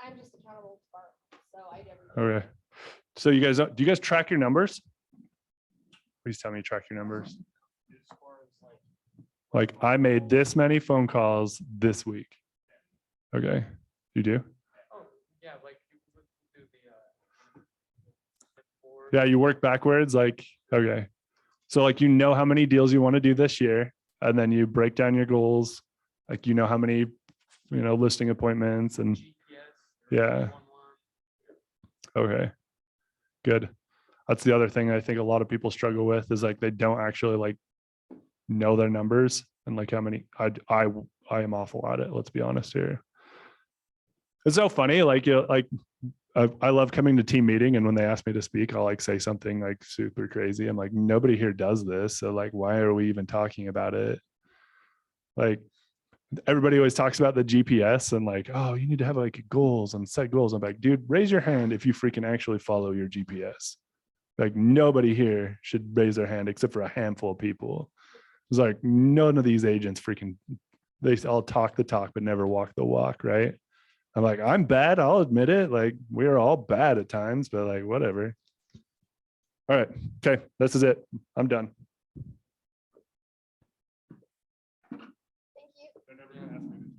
I'm just accountable to Bart, so I do everything. Okay. So you guys, do you guys track your numbers? Please tell me you track your numbers. As far as like, Like I made this many phone calls this week. Okay. You do? Oh, yeah, like you would do the board. Yeah, you work backwards. Like, okay. So like you know how many deals you want to do this year, and then you break down your goals. Like you know how many, listing appointments and GPS. yeah. 911. Okay. Good. That's the other thing I think a lot of people struggle with is like they don't actually like know their numbers and like how many I am awful at it. Let's be honest here. It's so funny. Like I love coming to team meeting, and when they ask me to speak, I'll like say something like super crazy. I'm like, nobody here does this. So like, why are we even talking about it? Like everybody always talks about the GPS and like, oh, you need to have like goals and set goals. I'm like, dude, raise your hand if you freaking actually follow your GPS. Like nobody here should raise their hand except for a handful of people. It's like none of these agents freaking, they all talk the talk, but never walk the walk, right? I'm like, I'm bad. I'll admit it. Like we're all bad at times, but like whatever. All right. Okay. This is it. I'm done. Thank you. They're never gonna ask me to